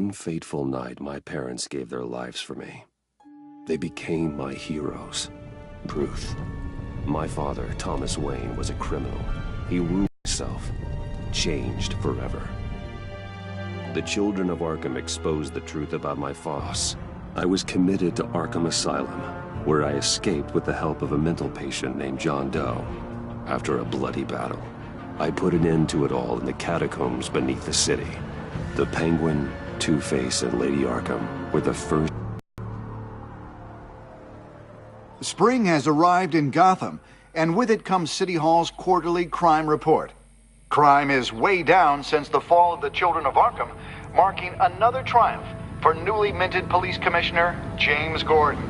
One fateful night, my parents gave their lives for me. They became my heroes. Truth. My father, Thomas Wayne, was a criminal. He ruined himself, changed forever. The children of Arkham exposed the truth about my boss. I was committed to Arkham Asylum, where I escaped with the help of a mental patient named John Doe. After a bloody battle, I put an end to it all in the catacombs beneath the city. The Penguin, Two-Face, and Lady Arkham were the first. Spring has arrived in Gotham, and with it comes City Hall's quarterly crime report. Crime is way down since the fall of the Children of Arkham, marking another triumph for newly minted Police Commissioner James Gordon.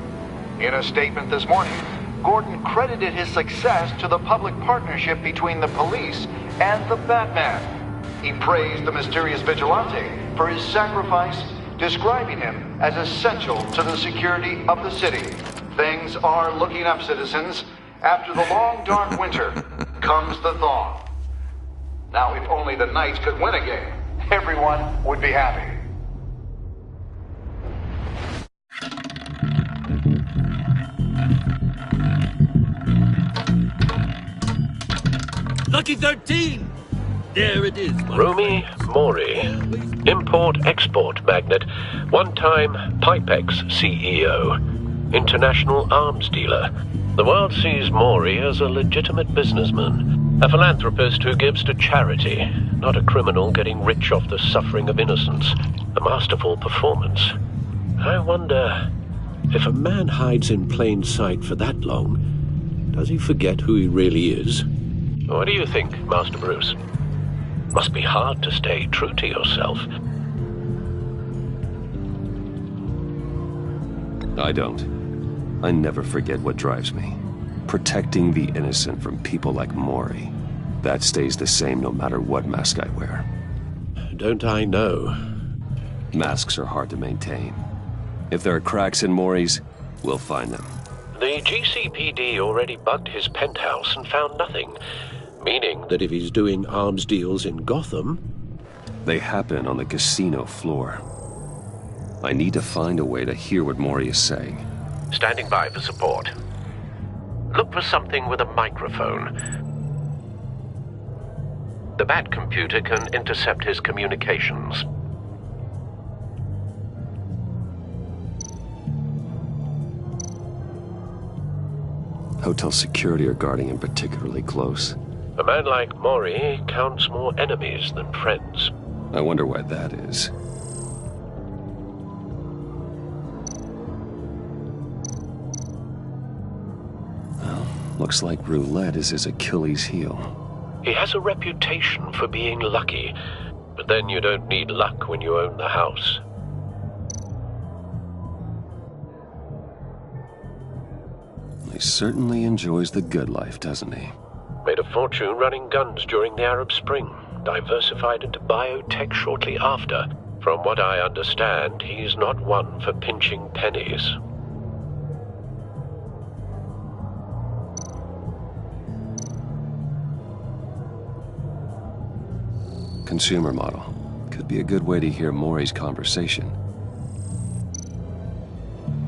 In a statement this morning, Gordon credited his success to the public partnership between the police and the Batman. He praised the mysterious vigilante for his sacrifice, describing him as essential to the security of the city. Things are looking up, citizens. After the long, dark winter comes the thaw. Now, if only the Knights could win a game, everyone would be happy. Lucky 13! There it is. Rumi Mori, import-export magnate, one-time Pipex CEO, international arms dealer. The world sees Mori as a legitimate businessman, a philanthropist who gives to charity, not a criminal getting rich off the suffering of innocence. A masterful performance. I wonder, if a man hides in plain sight for that long, does he forget who he really is? What do you think, Master Bruce? Must be hard to stay true to yourself. I don't. I never forget what drives me. Protecting the innocent from people like Mori. That stays the same no matter what mask I wear. Don't I know? Masks are hard to maintain. If there are cracks in Mori's, we'll find them. The GCPD already bugged his penthouse and found nothing. Meaning that if he's doing arms deals in Gotham... They happen on the casino floor. I need to find a way to hear what Mori is saying. Standing by for support. Look for something with a microphone. The Bat computer can intercept his communications. Hotel security are guarding him particularly close. A man like Mori counts more enemies than friends. I wonder why that is. Well, looks like roulette is his Achilles heel. He has a reputation for being lucky, but then you don't need luck when you own the house. He certainly enjoys the good life, doesn't he? Made a fortune running guns during the Arab Spring. Diversified into biotech shortly after. From what I understand, he's not one for pinching pennies. Consumer model. Could be a good way to hear Mori's conversation.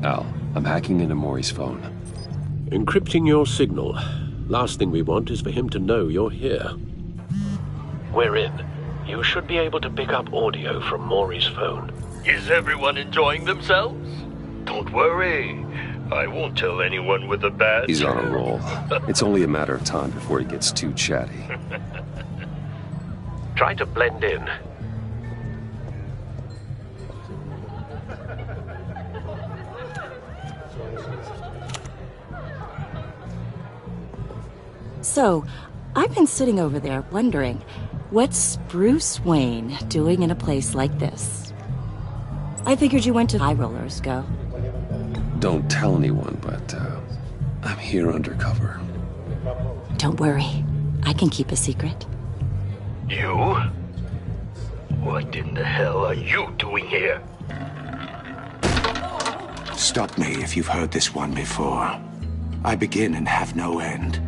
Al, I'm hacking into Mori's phone. Encrypting your signal. Last thing we want is for him to know you're here. We're in. You should be able to pick up audio from Mori's phone. Is everyone enjoying themselves? Don't worry. I won't tell anyone with a badge. He's on a roll. It's only a matter of time before he gets too chatty. Try to blend in. So, I've been sitting over there wondering, what's Bruce Wayne doing in a place like this? I figured you went to High Rollers, Go. Don't tell anyone, but I'm here undercover. Don't worry. I can keep a secret. You? What in the hell are you doing here? Stop me if you've heard this one before. I begin and have no end.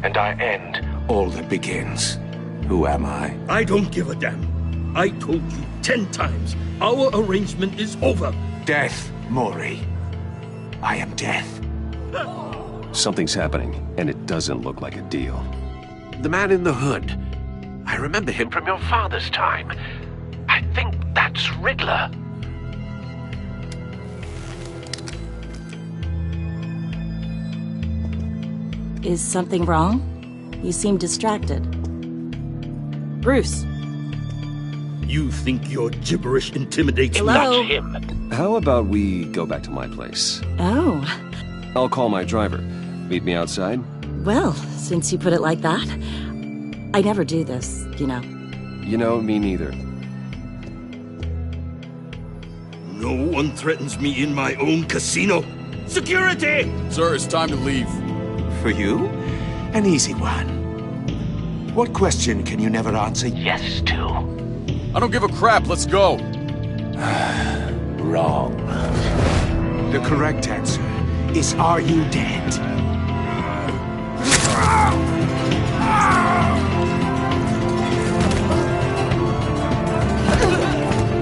And I end all that begins. Who am I? I don't give a damn. I told you 10 times. Our arrangement is over. Death, Mori. I am death. Something's happening, and it doesn't look like a deal. The man in the hood. I remember him from your father's time. I think that's Riddler. Is something wrong? You seem distracted. Bruce. You think your gibberish intimidates me? Hello? Not him. How about we go back to my place? Oh. I'll call my driver. Meet me outside? Well, since you put it like that, I never do this, you know. You know, me neither. No one threatens me in my own casino. Security! Sir, it's time to leave. For you? An easy one. What question can you never answer Yes to. I don't give a crap, let's go. wrong? The correct answer is, are you dead?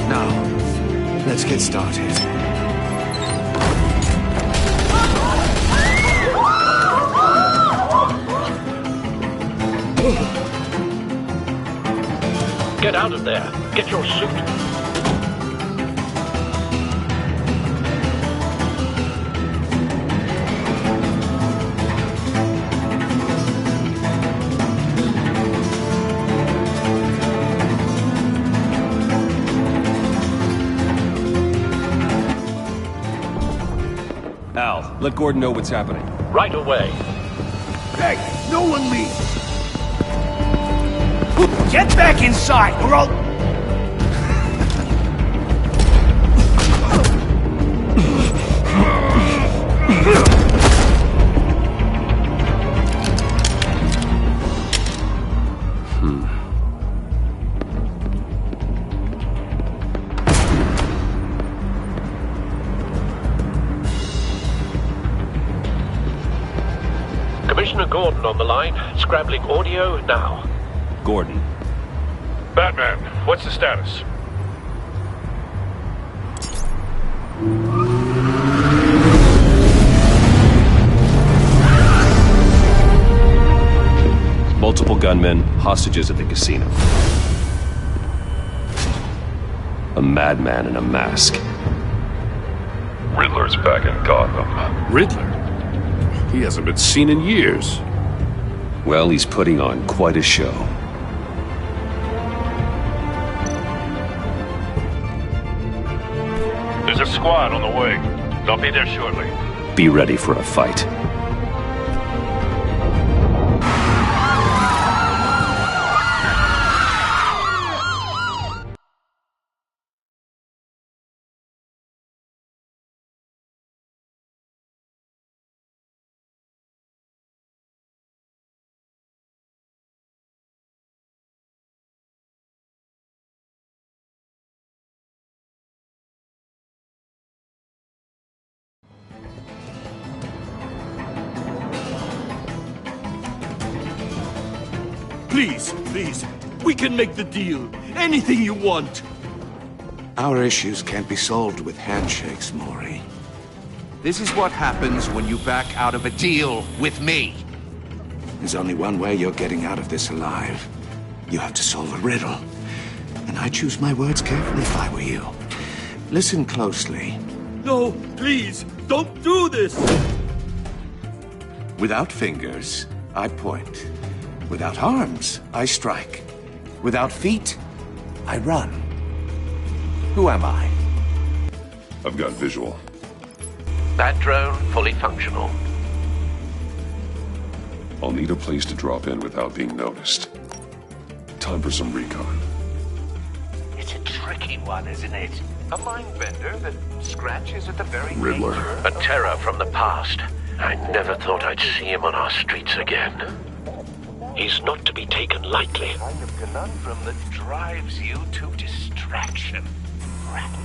Now, let's get started. Get out of there. Get your suit. Al, let Gordon know what's happening. Right away. Hey, no one leave! Get back inside, or I'll... Commissioner Gordon on the line. Scrabbling audio now. Gordon. Batman, what's the status? Multiple gunmen, hostages at the casino. A madman in a mask. Riddler's back in Gotham. Riddler? He hasn't been seen in years. Well, he's putting on quite a show. There's a squad on the way. They'll be there shortly. Be ready for a fight. Please, please, we can make the deal. Anything you want. Our issues can't be solved with handshakes, Mori. This is what happens when you back out of a deal with me. There's only one way you're getting out of this alive. You have to solve a riddle. And I choose my words carefully if I were you. Listen closely. No, please, don't do this. Without fingers, I point. Without arms, I strike. Without feet, I run. Who am I? I've got visual. Bat drone fully functional. I'll need a place to drop in without being noticed. Time for some recon. It's a tricky one, isn't it? A mind bender that scratches at the very Riddler. nature A terror from the past. I never thought I'd see him on our streets again. He's not to be taken lightly. kind of conundrum that drives you to distraction.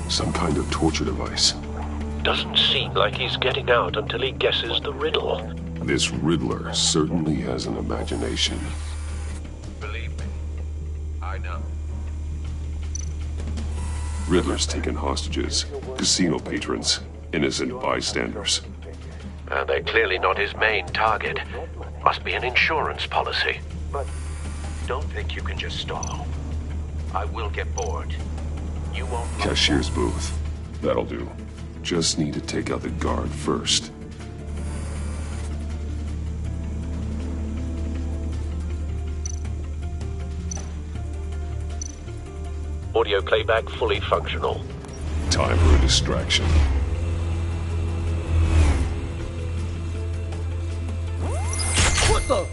Some kind of torture device. Doesn't seem like he's getting out until he guesses the riddle. This Riddler certainly has an imagination. Believe me, I know. Riddler's taken hostages, casino patrons, innocent bystanders. They're clearly not his main target. Must be an insurance policy. But don't think you can just stall. I will get bored. You won't... Cashier's booth. That'll do. Just need to take out the guard first. Audio playback fully functional. Time for a distraction. What the?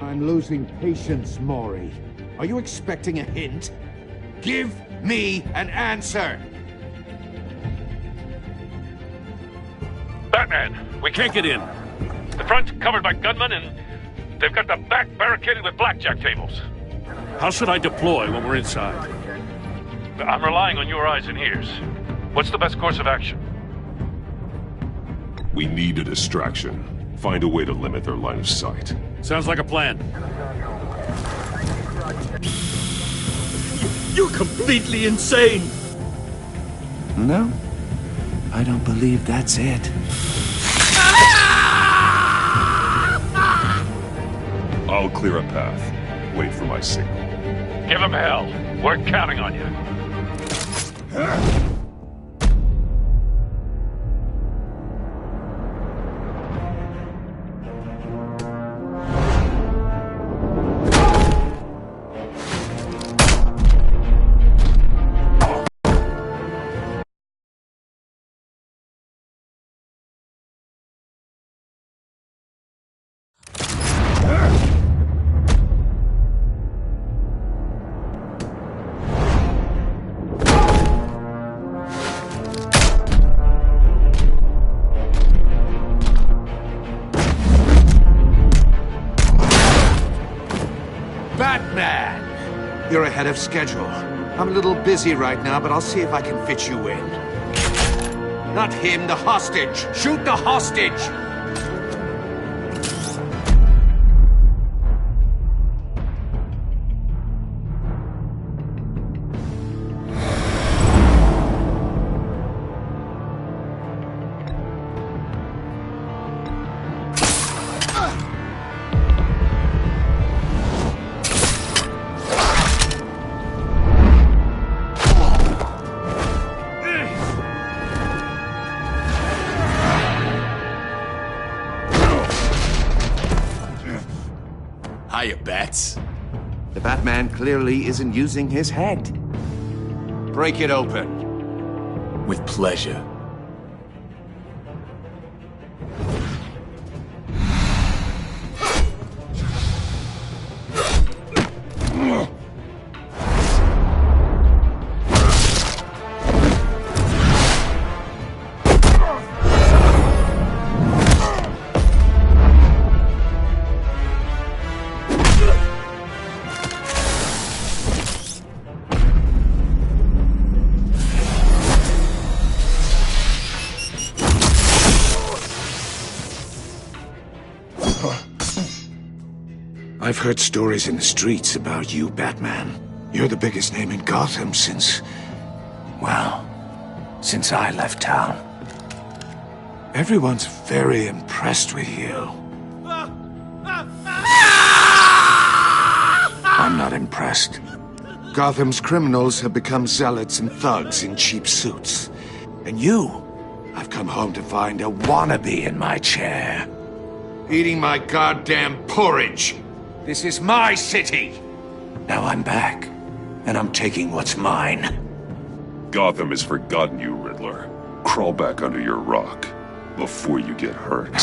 I'm losing patience, Maury. Are you expecting a hint? Give me an answer! Batman, we can't get in. The front's covered by gunmen, and they've got the back barricaded with blackjack tables. How should I deploy when we're inside? I'm relying on your eyes and ears. What's the best course of action? We need a distraction. Find a way to limit their line of sight. Sounds like a plan. You're completely insane! No, I don't believe that's it. I'll clear a path. Wait for my signal. Give them hell. We're counting on you. Batman! You're ahead of schedule. I'm a little busy right now, but I'll see if I can fit you in. Not him, the hostage! Shoot the hostage! Hiya, Bats. The Batman clearly isn't using his head. Break it open. With pleasure. I've heard stories in the streets about you, Batman. You're the biggest name in Gotham since... well, since I left town. Everyone's very impressed with you. I'm not impressed. Gotham's criminals have become zealots and thugs in cheap suits. And you, I've come home to find a wannabe in my chair. Eating my goddamn porridge. This is my city! Now I'm back, and I'm taking what's mine. Gotham has forgotten you, Riddler. Crawl back under your rock before you get hurt.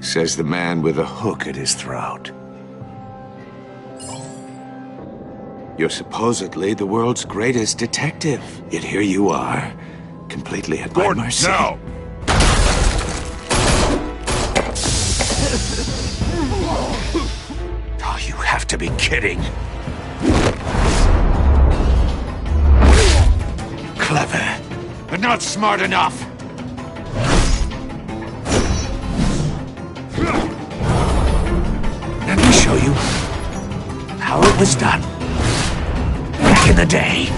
Says the man with a hook at his throat. You're supposedly the world's greatest detective. Yet here you are, completely at my mercy. Now! Oh, you have to be kidding. clever, but not smart enough. Let me show you how it was done back in the day.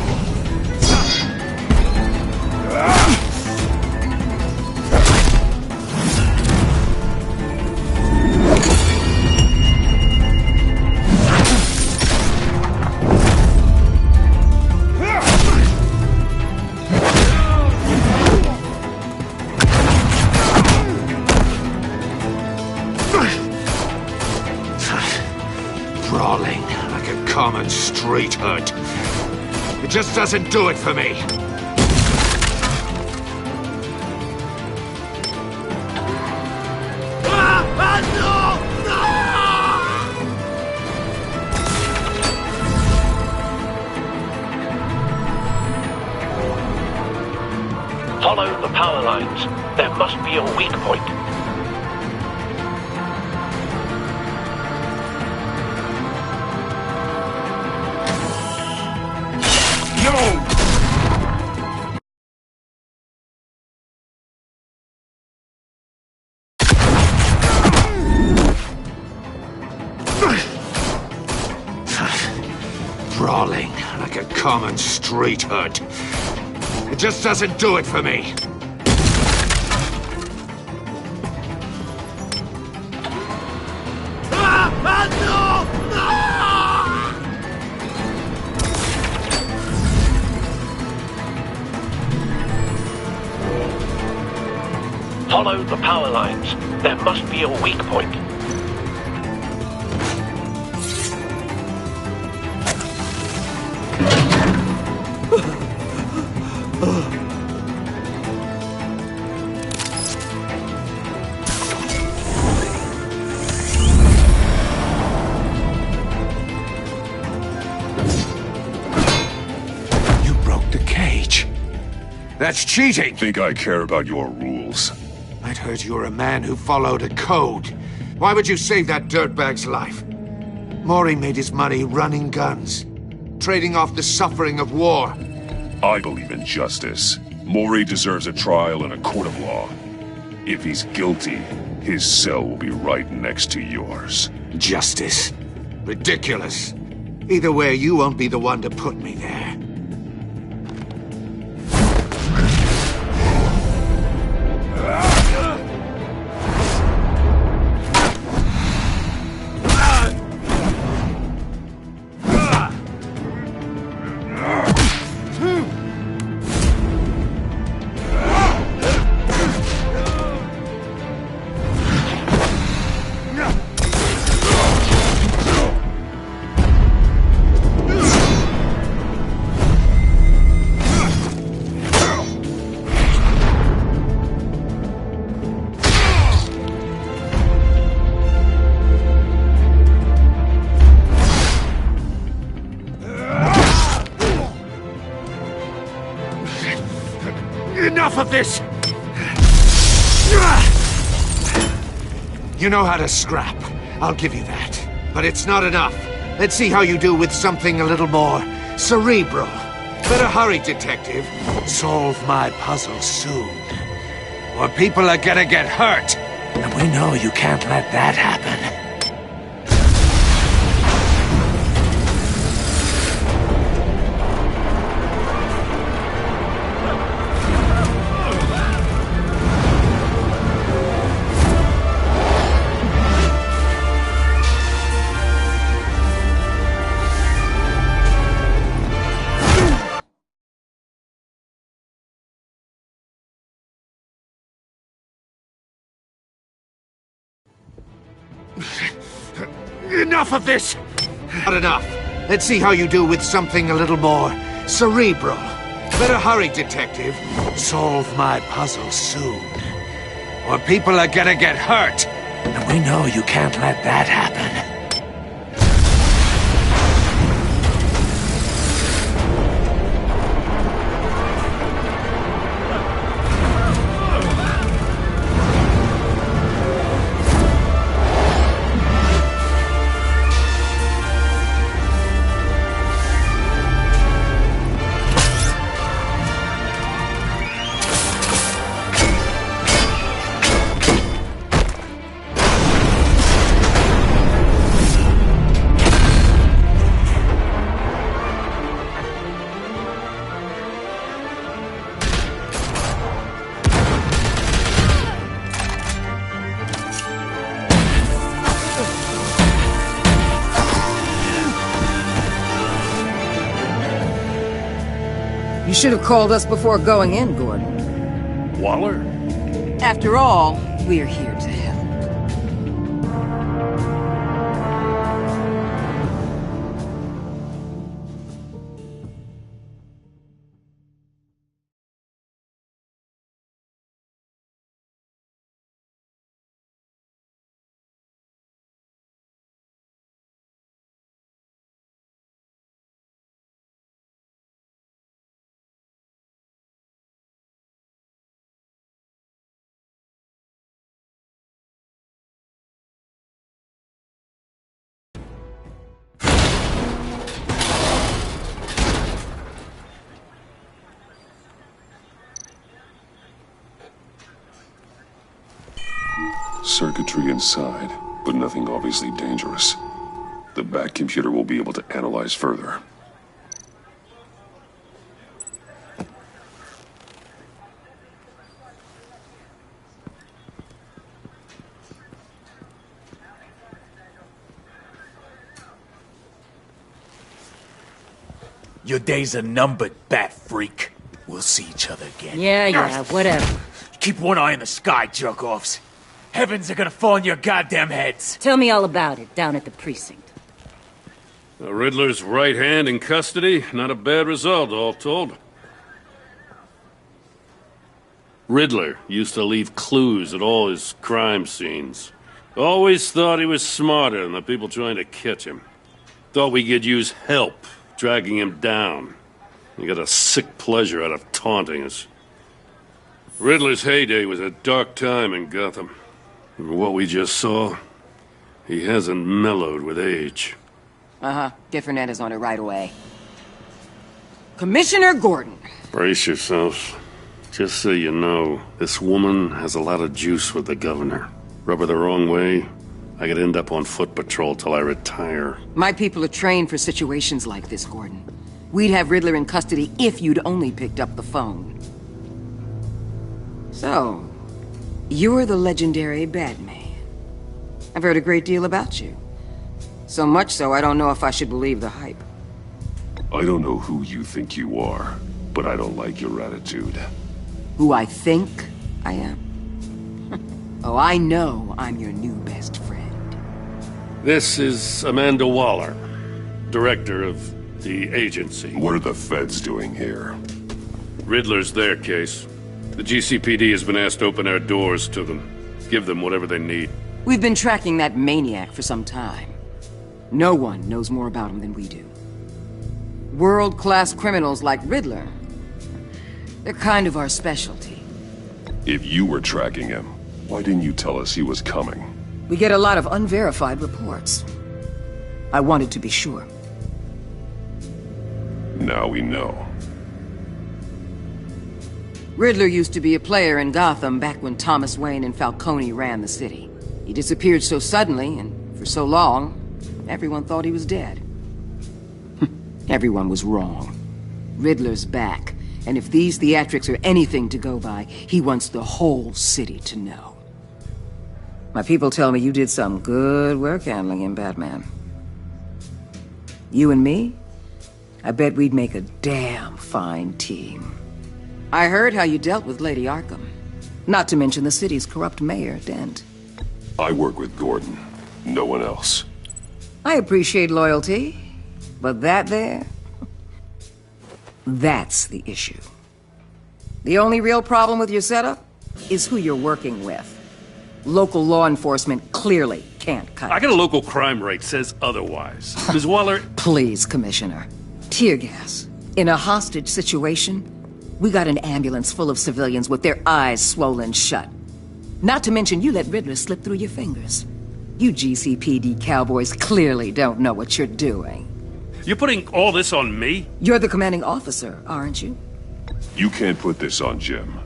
Brawling like a common street hood. It just doesn't do it for me. Follow the power lines. There must be a weak point. Brawling like a common street hood. It just doesn't do it for me. Follow the power lines. There must be a weak point. You broke the cage. That's cheating. Think I care about your rules? I'd heard you were a man who followed a code. Why would you save that dirtbag's life? Mori made his money running guns, trading off the suffering of war. I believe in justice. Mori deserves a trial in a court of law. If he's guilty, his cell will be right next to yours. Justice? Ridiculous. Either way, you won't be the one to put me there. Enough of this! You know how to scrap. I'll give you that. But it's not enough. Let's see how you do with something a little more cerebral. Better hurry, detective. Solve my puzzle soon. Or people are gonna get hurt. And we know you can't let that happen. Enough of this! Not enough. Let's see how you do with something a little more cerebral. Better hurry, detective. Solve my puzzle soon. Or people are gonna get hurt. And we know you can't let that happen. should have called us before going in, Gordon. Waller? After all, we're here to help. Circuitry inside, but nothing obviously dangerous. The back computer will be able to analyze further. Your days are numbered, bat freak. We'll see each other again. Yeah, whatever. Keep one eye in the sky, jerk-offs. Heavens are gonna fall on your goddamn heads. Tell me all about it down at the precinct. The Riddler's right hand in custody. Not a bad result, all told. Riddler used to leave clues at all his crime scenes. Always thought he was smarter than the people trying to catch him. Thought we could use help dragging him down. He got a sick pleasure out of taunting us. Riddler's heyday was a dark time in Gotham. And what we just saw, he hasn't mellowed with age. Get Fernandez on it right away. Commissioner Gordon. Brace yourselves. Just so you know, this woman has a lot of juice with the governor. Rub her the wrong way, I could end up on foot patrol till I retire. My people are trained for situations like this, Gordon. We'd have Riddler in custody if you'd only picked up the phone. So, you're the legendary Batman. I've heard a great deal about you. So much so, I don't know if I should believe the hype. I don't know who you think you are, but I don't like your attitude. Who I think I am? Oh, I know I'm your new best friend. This is Amanda Waller, director of the agency. What are the feds doing here? Riddler's their case. The GCPD has been asked to open our doors to them. Give them whatever they need. We've been tracking that maniac for some time. No one knows more about him than we do. World-class criminals like Riddler. They're kind of our specialty. If you were tracking him, why didn't you tell us he was coming? We get a lot of unverified reports. I wanted to be sure. Now we know. Riddler used to be a player in Gotham back when Thomas Wayne and Falcone ran the city. He disappeared so suddenly, and for so long, everyone thought he was dead. Everyone was wrong. Riddler's back, and if these theatrics are anything to go by, he wants the whole city to know. My people tell me you did some good work handling him, Batman. You and me? I bet we'd make a damn fine team. I heard how you dealt with Lady Arkham. Not to mention the city's corrupt mayor, Dent. I work with Gordon. No one else. I appreciate loyalty, but that there... that's the issue. The only real problem with your setup is who you're working with. Local law enforcement clearly can't cut it. I got a local crime rate says otherwise. Ms. Waller... Please, Commissioner. Tear gas. In a hostage situation, we got an ambulance full of civilians with their eyes swollen shut. Not to mention you let Riddler slip through your fingers. You GCPD cowboys clearly don't know what you're doing. You're putting all this on me? You're the commanding officer, aren't you? You can't put this on Jim.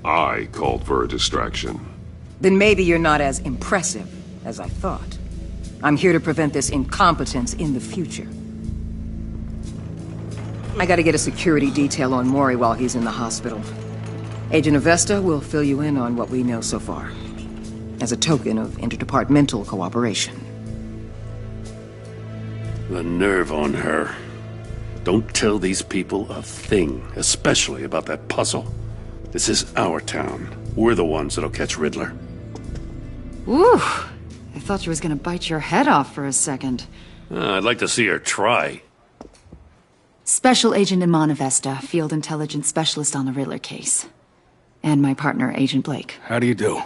I called for a distraction. Then maybe you're not as impressive as I thought. I'm here to prevent this incompetence in the future. I gotta get a security detail on Mori while he's in the hospital. Agent Avesta will fill you in on what we know so far, as a token of interdepartmental cooperation. The nerve on her. Don't tell these people a thing, especially about that puzzle. This is our town. We're the ones that'll catch Riddler. Woo! I thought she was gonna bite your head off for a second. I'd like to see her try. Special Agent Imana Vesta, Field Intelligence Specialist on the Riddler case. And my partner, Agent Blake. How do you do?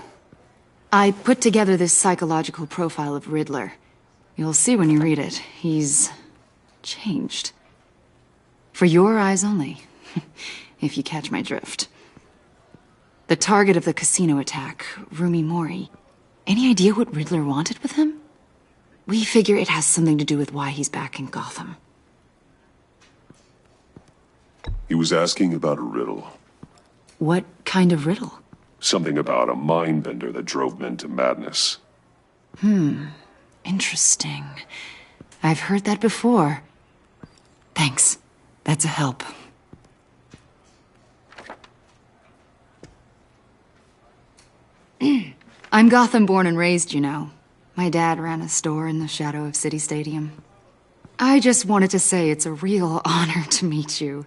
I put together this psychological profile of Riddler. You'll see when you read it. He's changed. For your eyes only, if you catch my drift. The target of the casino attack, Rumi Mori. Any idea what Riddler wanted with him? We figure it has something to do with why he's back in Gotham. He was asking about a riddle. What kind of riddle? Something about a mind bender that drove men to madness. Interesting. I've heard that before. Thanks. That's a help. I'm Gotham born and raised, you know. My dad ran a store in the shadow of City Stadium. I just wanted to say it's a real honor to meet you.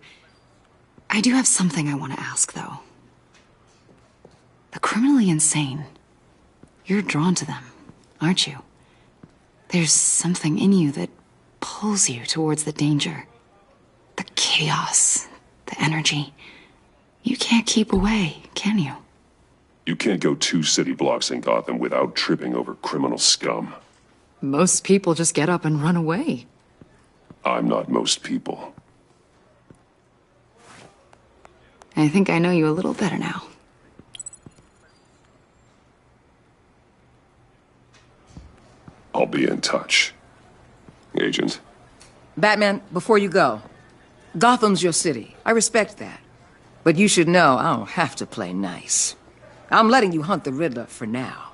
I do have something I want to ask, though. The criminally insane. You're drawn to them, aren't you? There's something in you that pulls you towards the danger. The chaos, the energy. You can't keep away, can you? You can't go 2 city blocks in Gotham without tripping over criminal scum. Most people just get up and run away. I'm not most people. I think I know you a little better now. I'll be in touch. Agent. Batman, before you go, Gotham's your city. I respect that. But you should know I don't have to play nice. I'm letting you hunt the Riddler for now.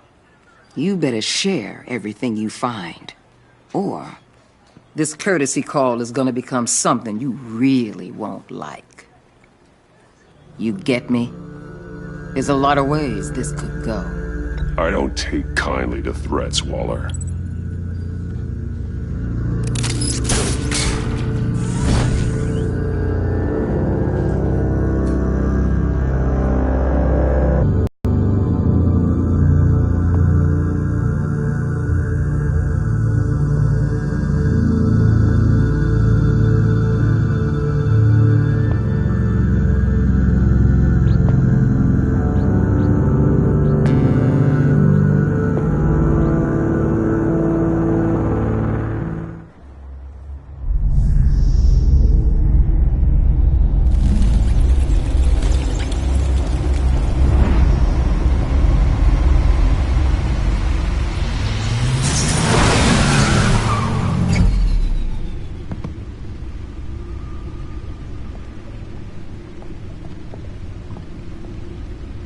You better share everything you find. Or this courtesy call is gonna become something you really won't like. You get me? There's a lot of ways this could go. I don't take kindly to threats, Waller.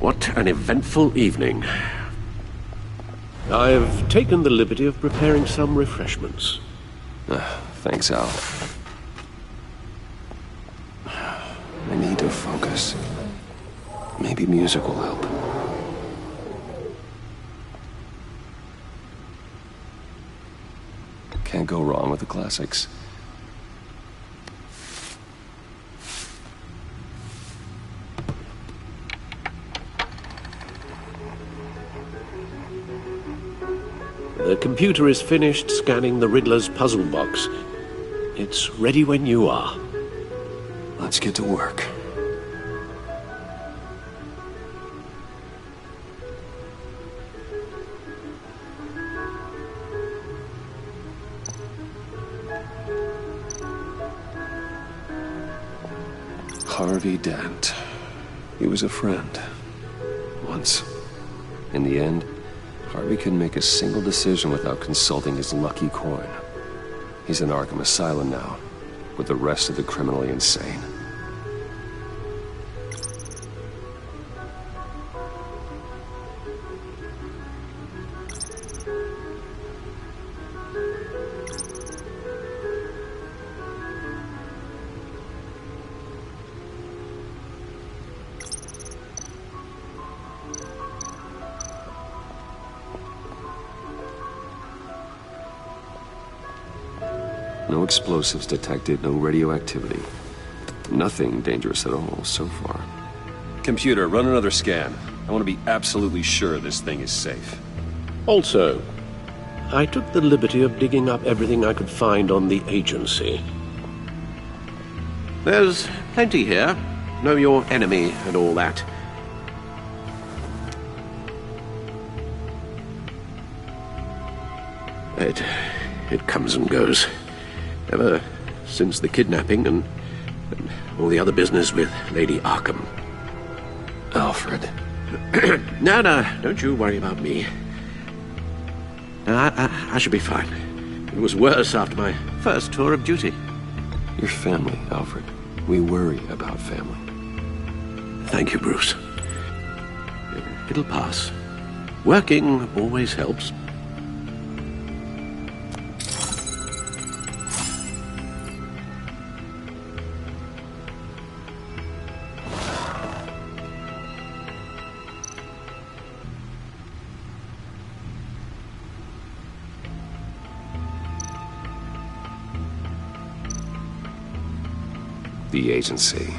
What an eventful evening. I've taken the liberty of preparing some refreshments. Thanks, Al. I need to focus. Maybe music will help. Can't go wrong with the classics. The computer is finished scanning the Riddler's puzzle box. It's ready when you are. Let's get to work. Harvey Dent. He was a friend. Once. In the end, Harvey couldn't make a single decision without consulting his lucky coin. He's in Arkham Asylum now, with the rest of the criminally insane. No explosives detected, no radioactivity. Nothing dangerous at all so far. Computer, run another scan. I want to be absolutely sure this thing is safe. Also, I took the liberty of digging up everything I could find on the agency. There's plenty here. Know your enemy and all that. It comes and goes. Ever since the kidnapping and all the other business with Lady Arkham. Alfred. No, don't you worry about me. I should be fine. It was worse after my first tour of duty. Your family, Alfred. We worry about family. Thank you, Bruce. It'll pass. Working always helps. The agency.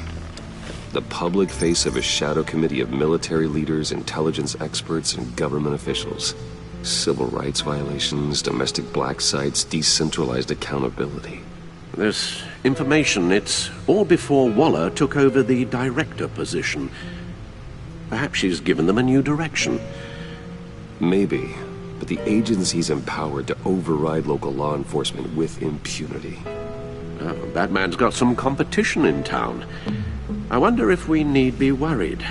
The public face of a shadow committee of military leaders, intelligence experts, and government officials. Civil rights violations, domestic black sites, decentralized accountability. This information, it's all before Waller took over the director position. Perhaps she's given them a new direction. Maybe, but the agency's empowered to override local law enforcement with impunity. Batman's got some competition in town. I wonder if we need be worried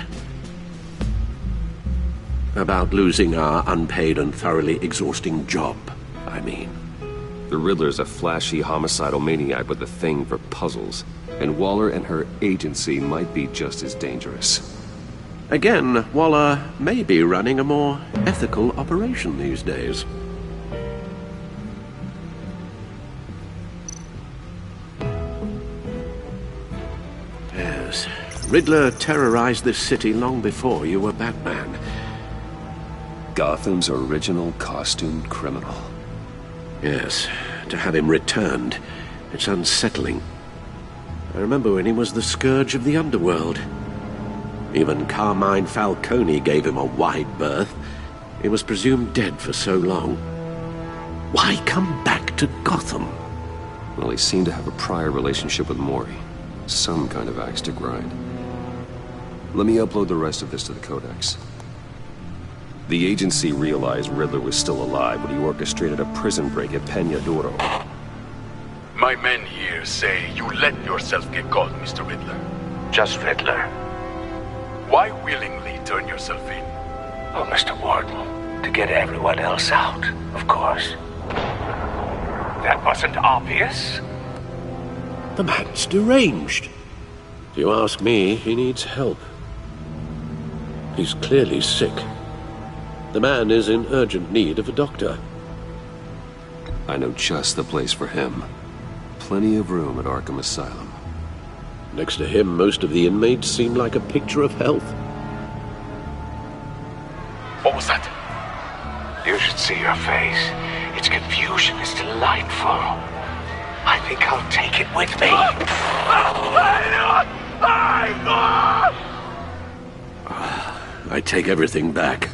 about losing our unpaid and thoroughly exhausting job, I mean. The Riddler's a flashy homicidal maniac with a thing for puzzles, and Waller and her agency might be just as dangerous. Again, Waller may be running a more ethical operation these days. Yes, Riddler terrorized this city long before you were Batman. Gotham's original costumed criminal. Yes, to have him returned, it's unsettling. I remember when he was the scourge of the underworld. Even Carmine Falcone gave him a wide berth. He was presumed dead for so long. Why come back to Gotham? Well, he seemed to have a prior relationship with Mori. Some kind of axe to grind. Let me upload the rest of this to the Codex. The agency realized Riddler was still alive when he orchestrated a prison break at Peña Duro. My men here say you let yourself get caught, Mr. Riddler. Just Riddler. Why willingly turn yourself in? Oh, Mr. Warden, to get everyone else out, of course. That wasn't obvious. The man's deranged. If you ask me, he needs help. He's clearly sick. The man is in urgent need of a doctor. I know just the place for him. Plenty of room at Arkham Asylum. Next to him, most of the inmates seem like a picture of health. What was that? You should see your face. Its confusion is delightful. I think I'll take it with me. I take everything back.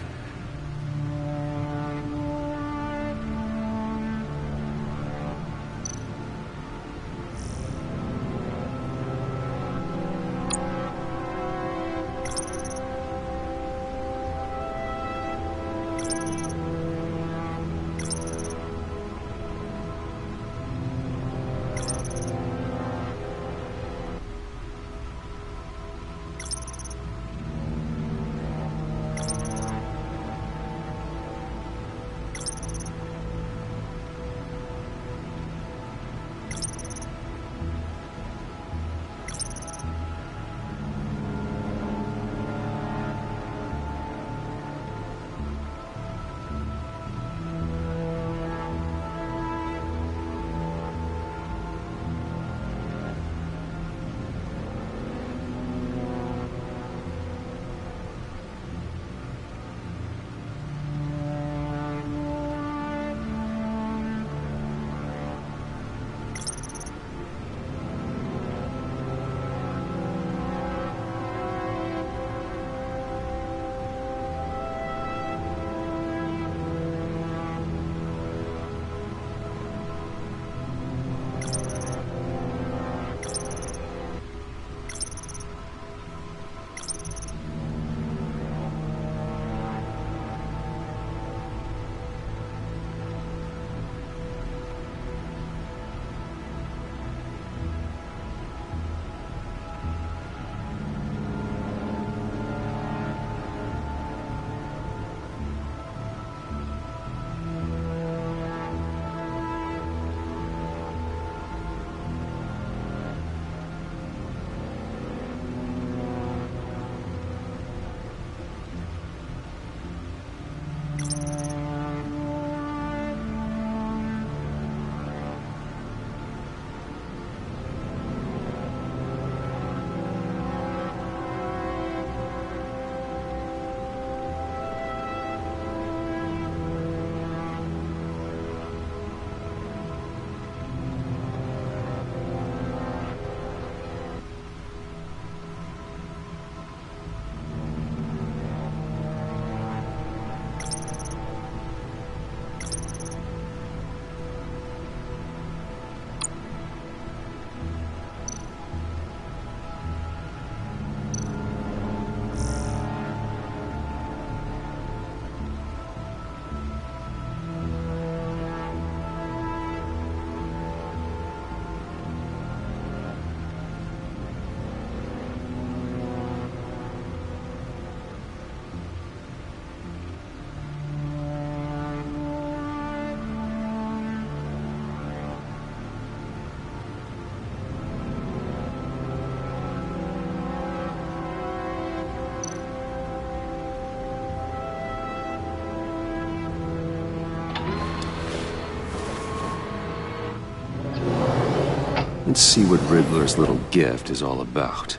Let's see what Riddler's little gift is all about.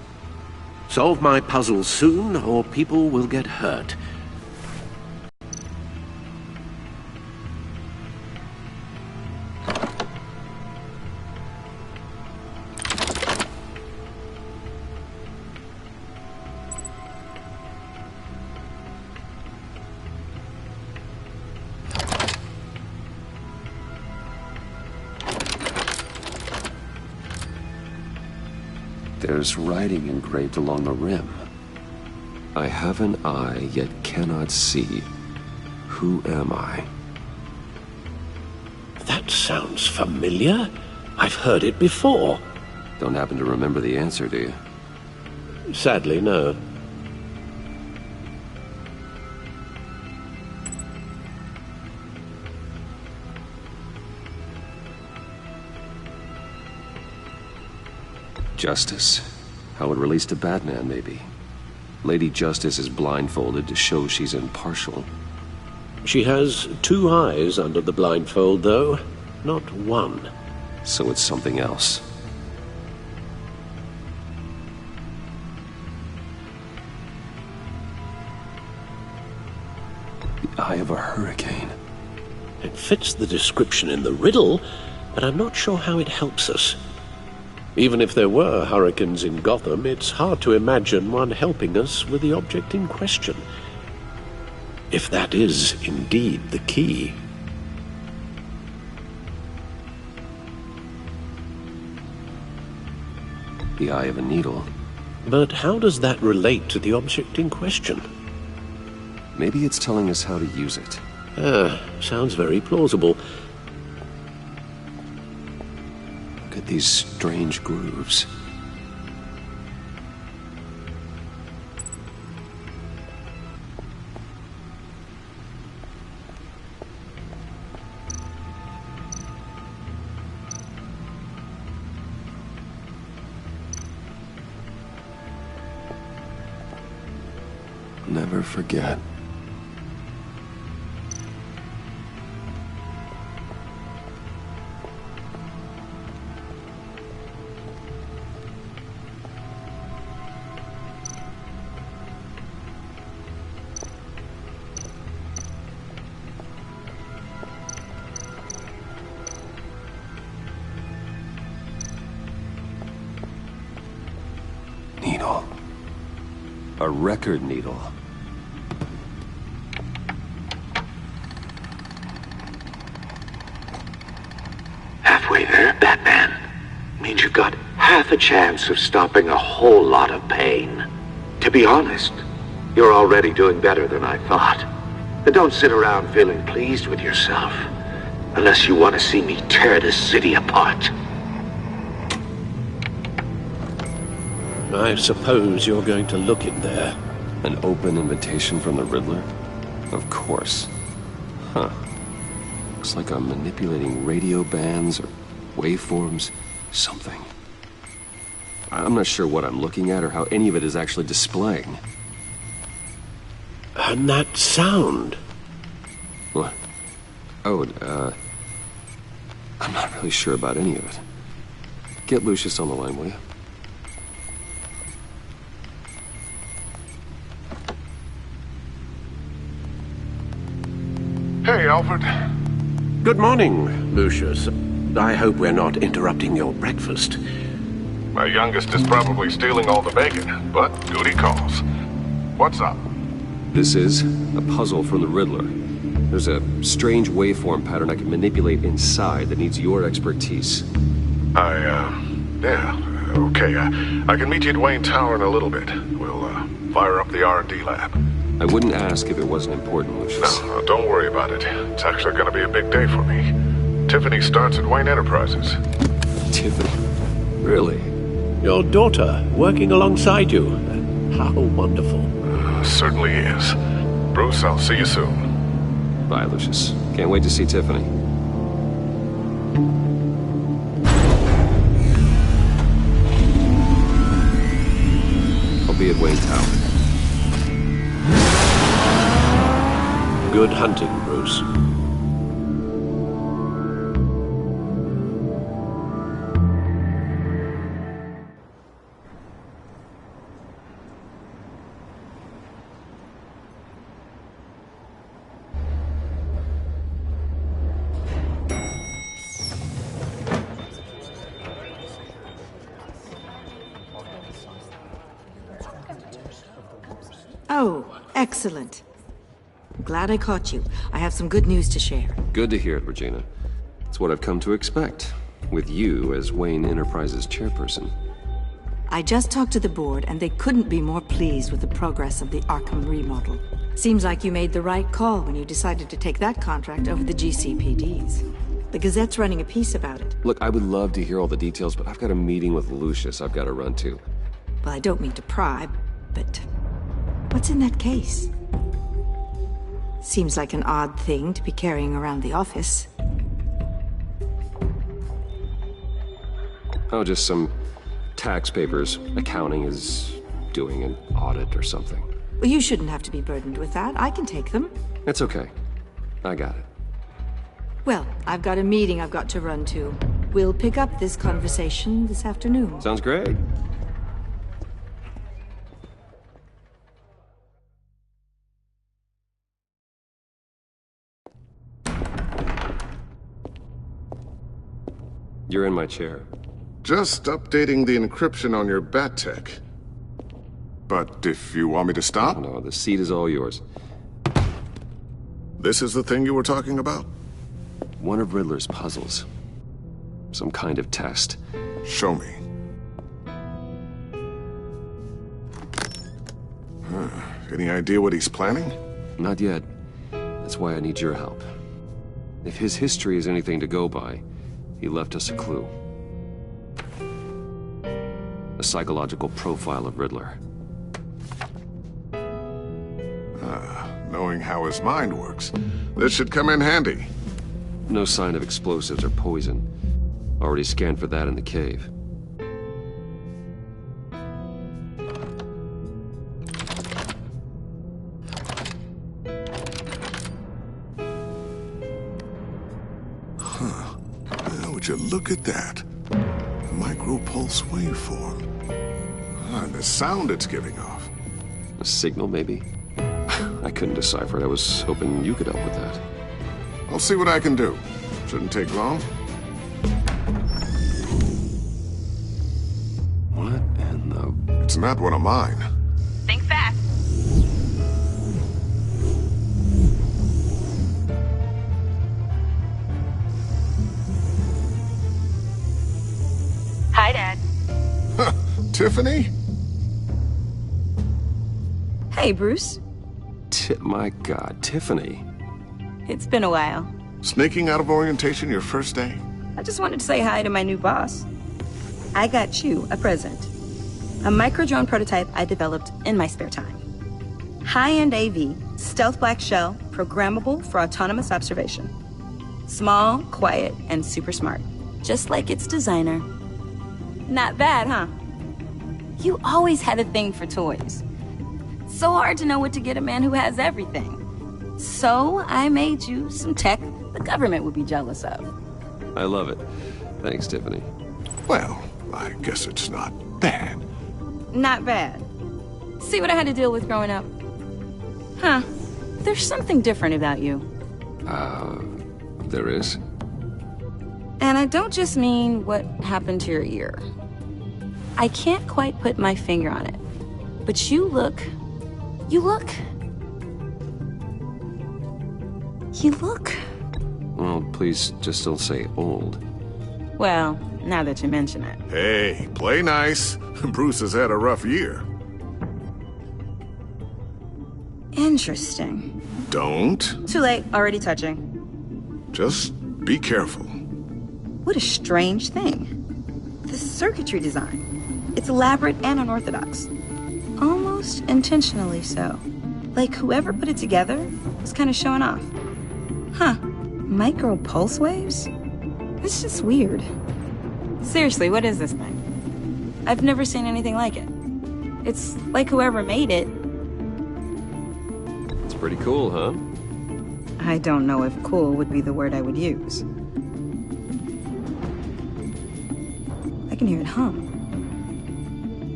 Solve my puzzle soon, or people will get hurt. There's writing engraved along the rim. I have an eye, yet cannot see. Who am I? That sounds familiar. I've heard it before. Don't happen to remember the answer, do you? Sadly, no. Justice? How it relates to Batman, maybe. Lady Justice is blindfolded to show she's impartial. She has 2 eyes under the blindfold, though. Not 1. So it's something else. The eye of a hurricane. It fits the description in the riddle, but I'm not sure how it helps us. Even if there were hurricanes in Gotham, it's hard to imagine one helping us with the object in question. If that is indeed the key. The eye of a needle. But how does that relate to the object in question? Maybe it's telling us how to use it. Sounds very plausible. Look at these strange grooves. Never forget. Needle. A record needle. Halfway there, Batman. Means you've got half a chance of stopping a whole lot of pain. To be honest, you're already doing better than I thought. But don't sit around feeling pleased with yourself. Unless you want to see me tear this city apart. I suppose you're going to look in there. An open invitation from the Riddler? Of course. Huh. Looks like I'm manipulating radio bands or waveforms. Something. I'm not sure what I'm looking at or how any of it is actually displaying. And that sound. What? Oh, I'm not really sure about any of it. Get Lucius on the line, will you? Hey, Alfred. Good morning, Lucius. I hope we're not interrupting your breakfast. My youngest is probably stealing all the bacon, but duty calls. What's up? This is a puzzle from the Riddler. There's a strange waveform pattern I can manipulate inside that needs your expertise. Yeah, okay. I can meet you at Wayne Tower in a little bit. We'll, fire up the R&D lab. I wouldn't ask if it wasn't important, Lucius. No, don't worry about it. It's actually gonna be a big day for me. Tiffany starts at Wayne Enterprises. Tiffany? Really? Your daughter, working alongside you. How wonderful. Certainly is. Bruce, I'll see you soon. Bye, Lucius. Can't wait to see Tiffany. I'll be at Wayne Tower. Good hunting, Bruce. Oh, excellent. Glad I caught you. I have some good news to share. Good to hear it, Regina. It's what I've come to expect, with you as Wayne Enterprises chairperson. I just talked to the board, and they couldn't be more pleased with the progress of the Arkham remodel. Seems like you made the right call when you decided to take that contract over the GCPD's. The Gazette's running a piece about it. Look, I would love to hear all the details, but I've got a meeting with Lucius I've got to run to. Well, I don't mean to pry, but what's in that case? Seems like an odd thing to be carrying around the office. Oh, just some tax papers. Accounting is doing an audit or something. Well, you shouldn't have to be burdened with that. I can take them. It's okay. I got it. Well, I've got a meeting I've got to run to. We'll pick up this conversation this afternoon. Sounds great. You're in my chair. Just updating the encryption on your Bat-Tech. But if you want me to stop? No, the seat is all yours. This is the thing you were talking about? One of Riddler's puzzles. Some kind of test. Show me. Any idea what he's planning? Not yet. That's why I need your help. If his history is anything to go by, he left us a clue. A psychological profile of Riddler. Knowing how his mind works, this should come in handy. No sign of explosives or poison. Already scanned for that in the cave. Would you look at that? Micro-pulse waveform. And the sound it's giving off. A signal, maybe? I couldn't decipher it. I was hoping you could help with that. I'll see what I can do. Shouldn't take long. What in the... It's not one of mine. Think fast. Hi, Dad. Tiffany? Hey, Bruce. My God, Tiffany. It's been a while. Sneaking out of orientation your first day? I just wanted to say hi to my new boss. I got you a present. A micro-drone prototype I developed in my spare time. High-end AV, stealth black shell, programmable for autonomous observation. Small, quiet, and super smart. Just like its designer. Not bad, huh? You always had a thing for toys. So hard to know what to get a man who has everything. So I made you some tech the government would be jealous of. I love it. Thanks, Tiffany. Well, I guess it's not bad. Not bad. See what I had to deal with growing up? Huh. There's something different about you. There is? And I don't just mean what happened to your ear. I can't quite put my finger on it. But you look... Well, please just don't say old. Well, now that you mention it. Hey, play nice. Bruce has had a rough year. Interesting. Don't. Too late, already touching. Just be careful. What a strange thing. The circuitry design. It's elaborate and unorthodox. Almost intentionally so. Like whoever put it together was kind of showing off. Huh. Micro pulse waves? It's just weird. Seriously, what is this thing? I've never seen anything like it. It's like whoever made it. It's pretty cool, huh? I don't know if cool would be the word I would use. I can hear it hum.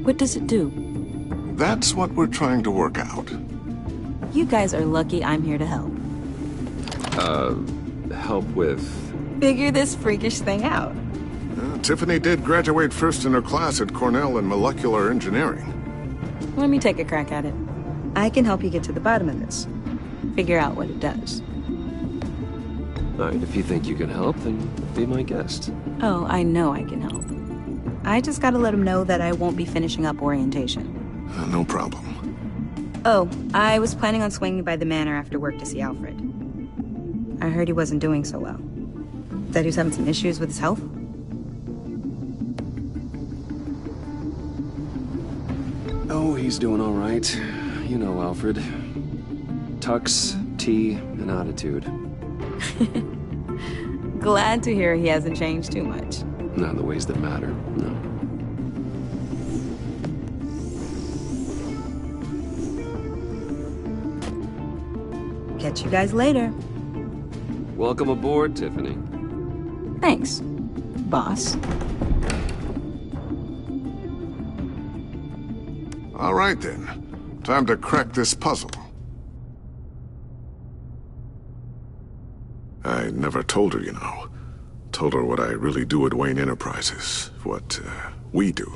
What does it do? That's what we're trying to work out. You guys are lucky I'm here to help. Help with... Figure this freakish thing out. Tiffany did graduate first in her class at Cornell in molecular engineering. Let me take a crack at it. I can help you get to the bottom of this. Figure out what it does. Alright, if you think you can help, then be my guest. Oh, I know I can help. I just gotta let him know that I won't be finishing up orientation. No problem. Oh, I was planning on swinging by the manor after work to see Alfred. I heard he wasn't doing so well. That he was having some issues with his health? Oh, he's doing all right. You know Alfred. Tux, tea, and attitude. Glad to hear he hasn't changed too much. Not in the ways that matter, no. Catch you guys later. Welcome aboard, Tiffany. Thanks, boss. All right, then. Time to crack this puzzle. I never told her, you know. Told her what I really do at Wayne Enterprises. What, we do.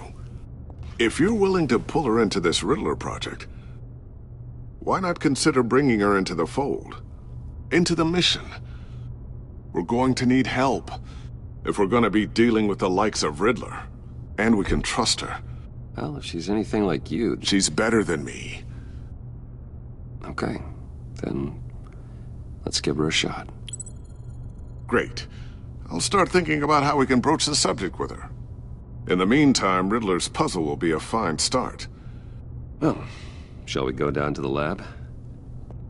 If you're willing to pull her into this Riddler project, why not consider bringing her into the fold? Into the mission? We're going to need help. If we're gonna be dealing with the likes of Riddler. And we can trust her. Well, if she's anything like you... She's better than me. Okay. Then... let's give her a shot. Great. I'll start thinking about how we can broach the subject with her. In the meantime, Riddler's puzzle will be a fine start. Well, shall we go down to the lab?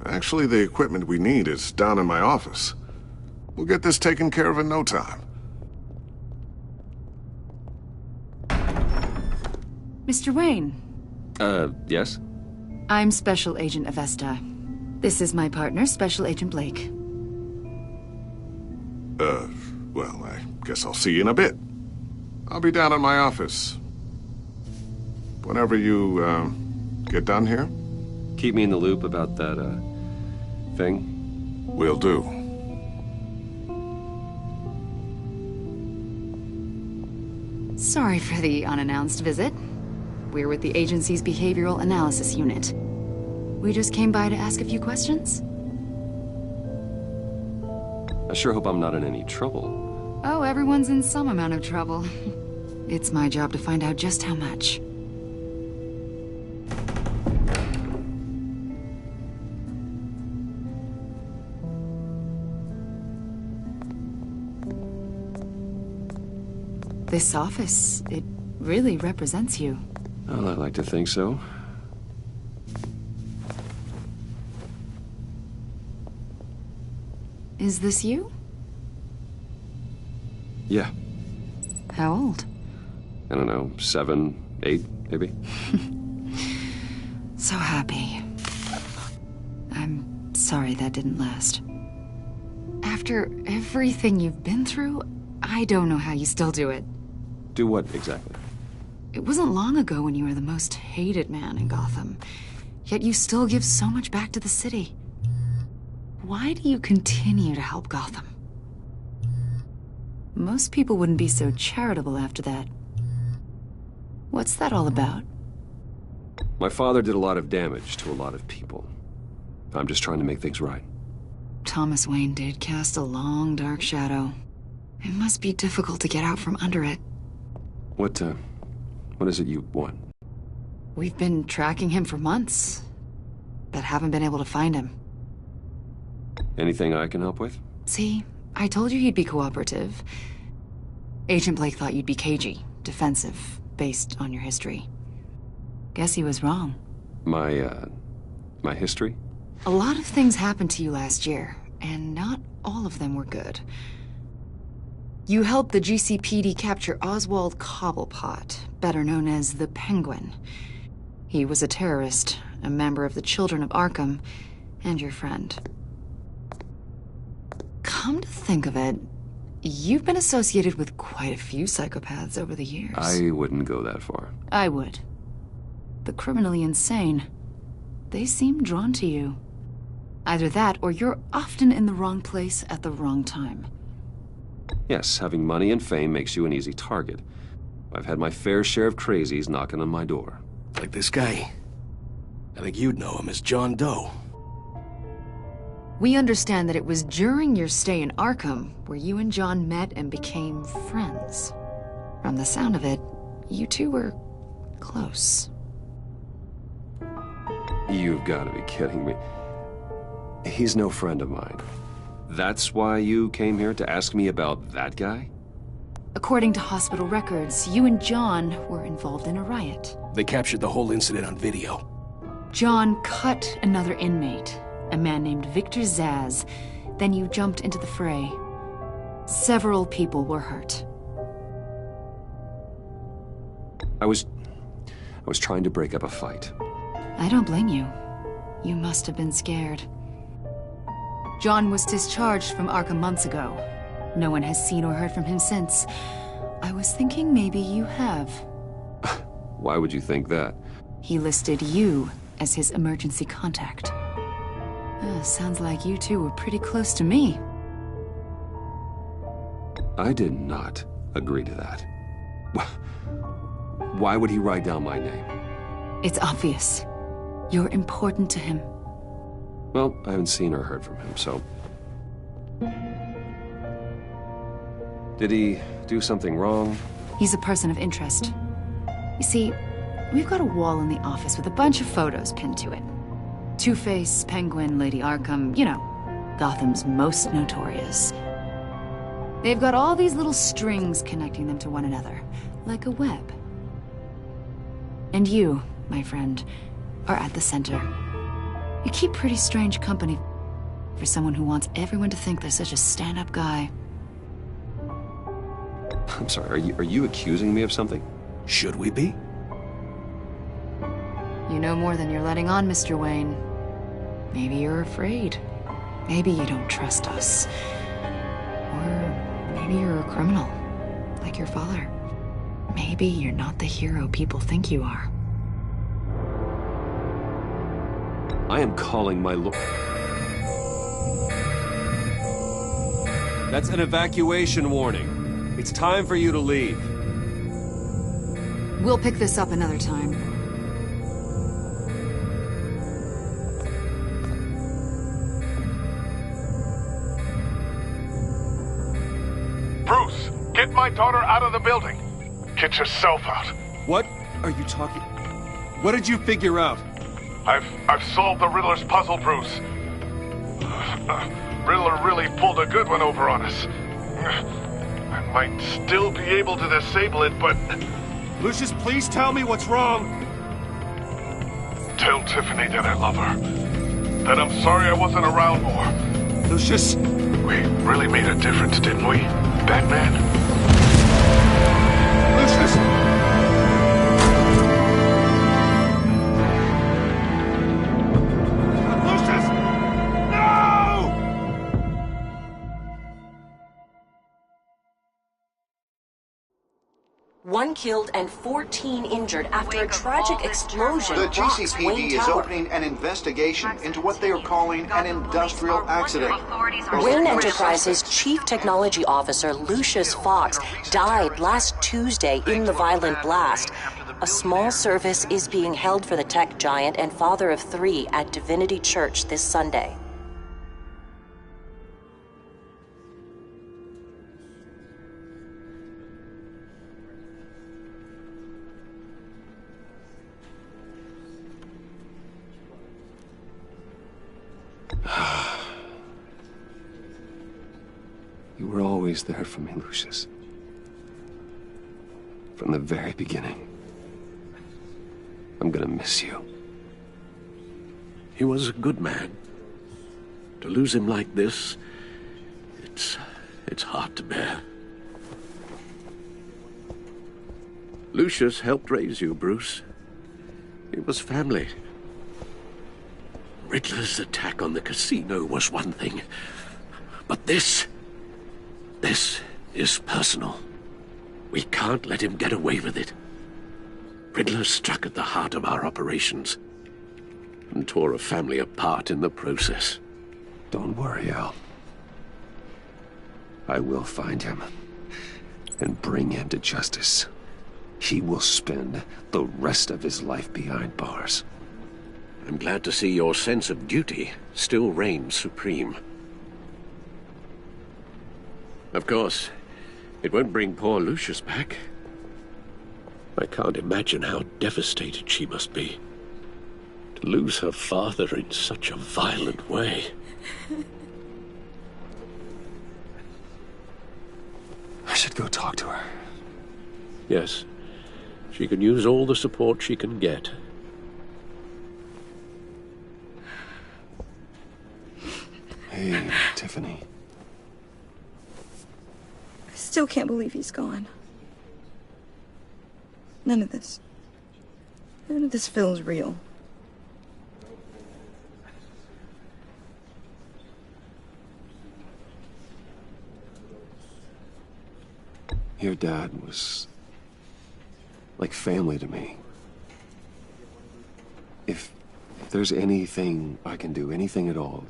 Actually, the equipment we need is down in my office. We'll get this taken care of in no time. Mr. Wayne. Yes? I'm Special Agent Avesta. This is my partner, Special Agent Blake. Well, I guess I'll see you in a bit. I'll be down in my office. Whenever you, get done here? Keep me in the loop about that, thing? Will do. Sorry for the unannounced visit. We're with the agency's Behavioral Analysis Unit. We just came by to ask a few questions. I sure hope I'm not in any trouble. Oh, everyone's in some amount of trouble. It's my job to find out just how much. This office, it really represents you. Well, I like to think so. Is this you? Yeah. How old? I don't know, 7, 8, maybe? So happy. I'm sorry that didn't last. After everything you've been through, I don't know how you still do it. Do what, exactly? It wasn't long ago when you were the most hated man in Gotham, yet you still give so much back to the city. Why do you continue to help Gotham? Most people wouldn't be so charitable after that. What's that all about? My father did a lot of damage to a lot of people. I'm just trying to make things right. Thomas Wayne did cast a long, dark shadow. It must be difficult to get out from under it. What is it you want? We've been tracking him for months, but haven't been able to find him. Anything I can help with? See, I told you he'd be cooperative. Agent Blake thought you'd be cagey, defensive, based on your history. Guess he was wrong. My history? A lot of things happened to you last year, and not all of them were good. You helped the GCPD capture Oswald Cobblepot, better known as the Penguin. He was a terrorist, a member of the Children of Arkham, and your friend. Come to think of it, you've been associated with quite a few psychopaths over the years. I wouldn't go that far. I would. The criminally insane. They seem drawn to you. Either that, or you're often in the wrong place at the wrong time. Yes, having money and fame makes you an easy target. I've had my fair share of crazies knocking on my door. Like this guy. I think you'd know him as John Doe. We understand that it was during your stay in Arkham where you and John met and became friends. From the sound of it, you two were close. You've got to be kidding me. He's no friend of mine. That's why you came here to ask me about that guy? According to hospital records, you and John were involved in a riot. They captured the whole incident on video. John cut another inmate, a man named Victor Zsasz. Then you jumped into the fray. Several people were hurt. I was trying to break up a fight. I don't blame you. You must have been scared. John was discharged from Arkham months ago. No one has seen or heard from him since. I was thinking maybe you have. Why would you think that? He listed you as his emergency contact. Sounds like you two were pretty close to me. I did not agree to that. Why would he write down my name? It's obvious. You're important to him. Well, I haven't seen or heard from him, so... Did he do something wrong? He's a person of interest. You see, we've got a wall in the office with a bunch of photos pinned to it. Two-Face, Penguin, Lady Arkham, you know, Gotham's most notorious. They've got all these little strings connecting them to one another, like a web. And you, my friend, are at the center. You keep pretty strange company for someone who wants everyone to think they're such a stand-up guy. I'm sorry, are you accusing me of something? Should we be? You know more than you're letting on, Mr. Wayne. Maybe you're afraid. Maybe you don't trust us. Or maybe you're a criminal, like your father. Maybe you're not the hero people think you are. I am calling my lord. That's an evacuation warning. It's time for you to leave. We'll pick this up another time. Bruce, get my daughter out of the building. Get yourself out. What are you talking? What did you figure out? I've solved the Riddler's puzzle, Bruce. Riddler really pulled a good one over on us. I might still be able to disable it, but... Lucius, please tell me what's wrong. Tell Tiffany that I love her. That I'm sorry I wasn't around more. Lucius... We really made a difference, didn't we, Batman? Lucius! One killed and 14 injured after a tragic explosion. The rocks GCPD Wayne is Tower. opening an investigation into what they are calling an industrial accident. Wayne Enterprises' Chief Technology Officer Lucius Fox died last Tuesday in the violent blast. A small service is being held for the tech giant and father of 3 at Divinity Church this Sunday. You were always there for me, Lucius. From the very beginning. I'm gonna miss you. He was a good man. To lose him like this, it's hard to bear. Lucius helped raise you, Bruce. It was family. Riddler's attack on the casino was one thing, but this is personal. We can't let him get away with it. Riddler struck at the heart of our operations and tore a family apart in the process. Don't worry, Al. I will find him and bring him to justice. He will spend the rest of his life behind bars. I'm glad to see your sense of duty still reigns supreme. Of course, it won't bring poor Lucius back. I can't imagine how devastated she must be. To lose her father in such a violent way. I should go talk to her. Yes, she can use all the support she can get. Hey, Tiffany. I still can't believe he's gone. None of this feels real. Your dad was like family to me. If there's anything I can do, anything at all,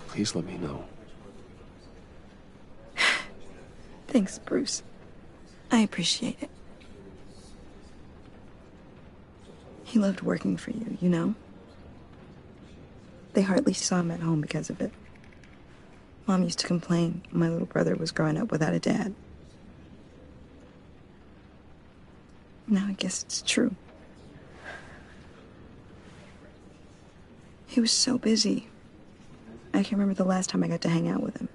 please let me know. Thanks, Bruce. I appreciate it. He loved working for you, you know? They hardly saw him at home because of it. Mom used to complain my little brother was growing up without a dad. Now I guess it's true. He was so busy. I can't remember the last time I got to hang out with him.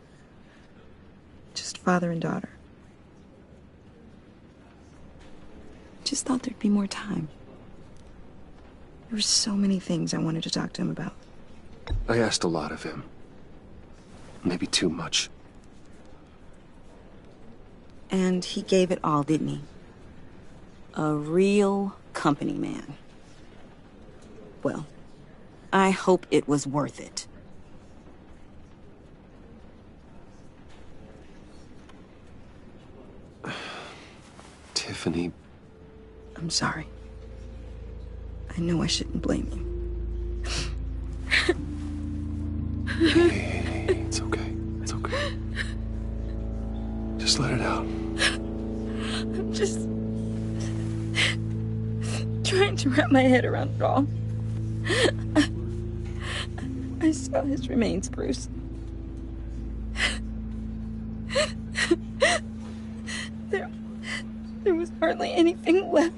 Just father and daughter. Just thought there'd be more time. There were so many things I wanted to talk to him about. I asked a lot of him. Maybe too much. And he gave it all, didn't he? A real company man. Well, I hope it was worth it. Tiffany. I'm sorry. I know I shouldn't blame you. Hey, it's okay. It's okay. Just let it out. I'm just trying to wrap my head around it all. I saw his remains, Bruce. There was hardly anything left.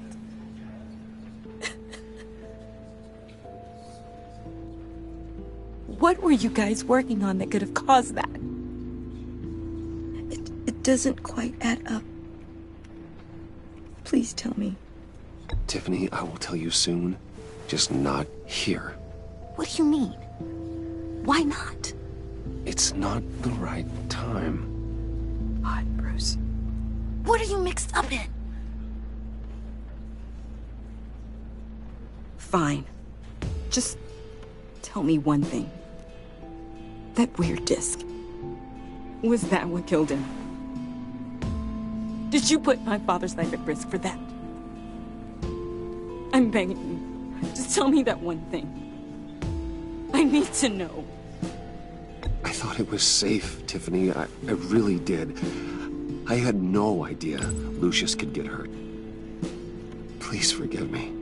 What were you guys working on that could have caused that? It doesn't quite add up. Please tell me. Tiffany, I will tell you soon. Just not here. What do you mean? Why not? It's not the right time. God, Bruce. What are you mixed up in? Fine. Just tell me one thing. That weird disc. Was that what killed him? Did you put my father's life at risk for that? I'm begging you. Just tell me that one thing. I need to know. I thought it was safe, Tiffany. I really did. I had no idea Lucius could get hurt. Please forgive me.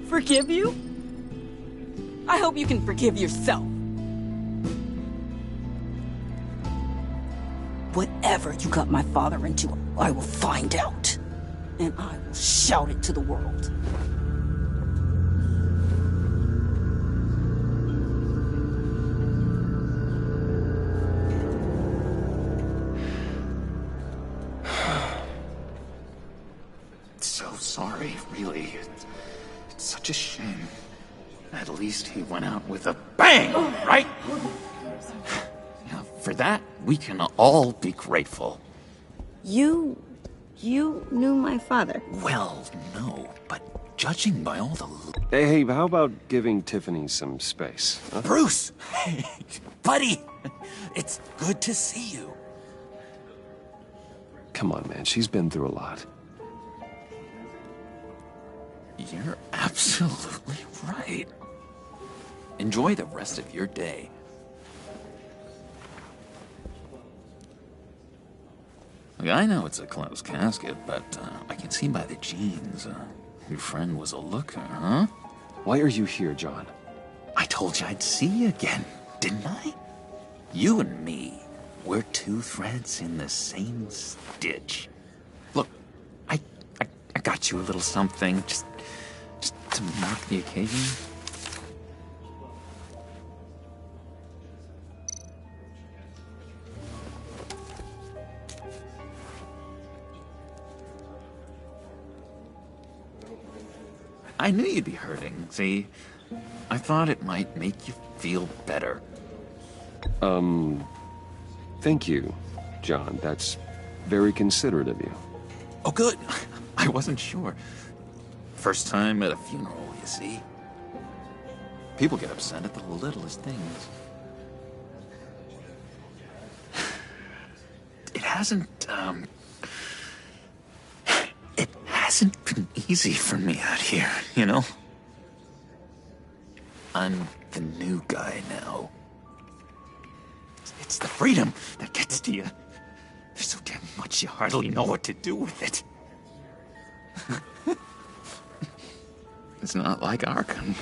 Forgive you? I hope you can forgive yourself. Whatever you got my father into, I will find out. And I will shout it to the world. So sorry, really. It's such a shame. At least he went out with a bang, right? Yeah, for that, we can all be grateful. You knew my father? Well, no, but judging by all the... Hey, how about giving Tiffany some space? Huh? Bruce! Buddy! It's good to see you. Come on, man. She's been through a lot. You're absolutely right. Enjoy the rest of your day. Look, I know it's a closed casket, but I can see by the jeans, your friend was a looker, huh? Why are you here, John? I told you I'd see you again, didn't I? You and me, we're two threads in the same stitch. Look, I got you a little something, just to mark the occasion. I knew you'd be hurting, see? I thought it might make you feel better. Thank you, John. That's very considerate of you. Oh, good. I wasn't sure. First time at a funeral, you see? People get upset at the littlest things. It hasn't been easy for me out here, you know? I'm the new guy now. It's the freedom that gets to you. There's so damn much you hardly know what to do with it. It's not like Arkham.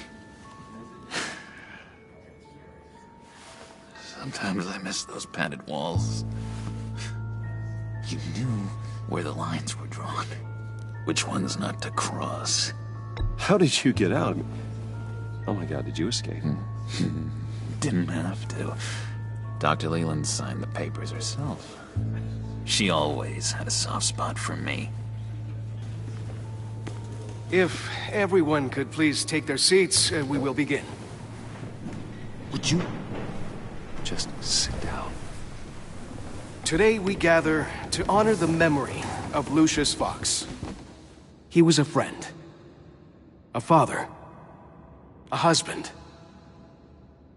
Sometimes I miss those padded walls. You knew where the lines were drawn. Which ones not to cross. How did you get out? Oh my God, did you escape? Didn't have to. Dr. Leland signed the papers herself. She always had a soft spot for me. If everyone could please take their seats, we will begin. Would you just sit down? Today we gather to honor the memory of Lucius Fox. He was a friend, a father, a husband,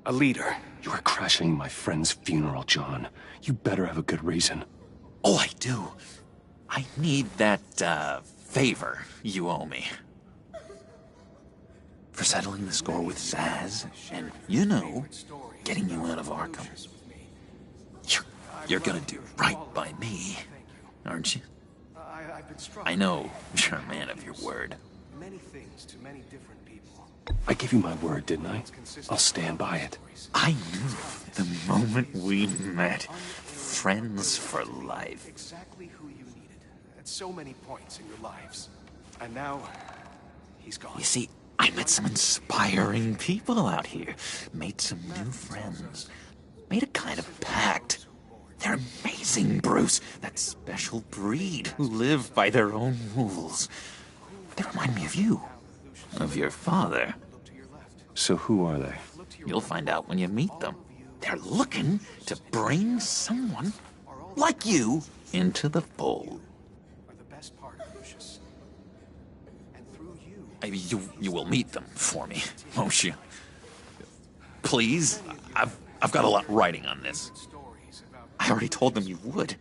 a leader. You are crashing my friend's funeral, John. You better have a good reason. Oh, I do. I need that, favor you owe me. For settling the score with Zsasz, and, you know, getting you out of Arkham. You're gonna do right by me, aren't you? I know you're a man of your word. Many things to many different people. I gave you my word, didn't I? I'll stand by it. I knew the moment we met. Friends for life. Exactly who you needed at so many points in your lives. And now, he's gone. You see, I met some inspiring people out here. Made some new friends. Made a kind of pact. They're amazing, Bruce. That special breed who live by their own rules. They remind me of you. Of your father. So who are they? You'll find out when you meet them. They're looking to bring someone like you into the fold. You will meet them for me, won't you? Please? I've got a lot writing on this. I already told them you would.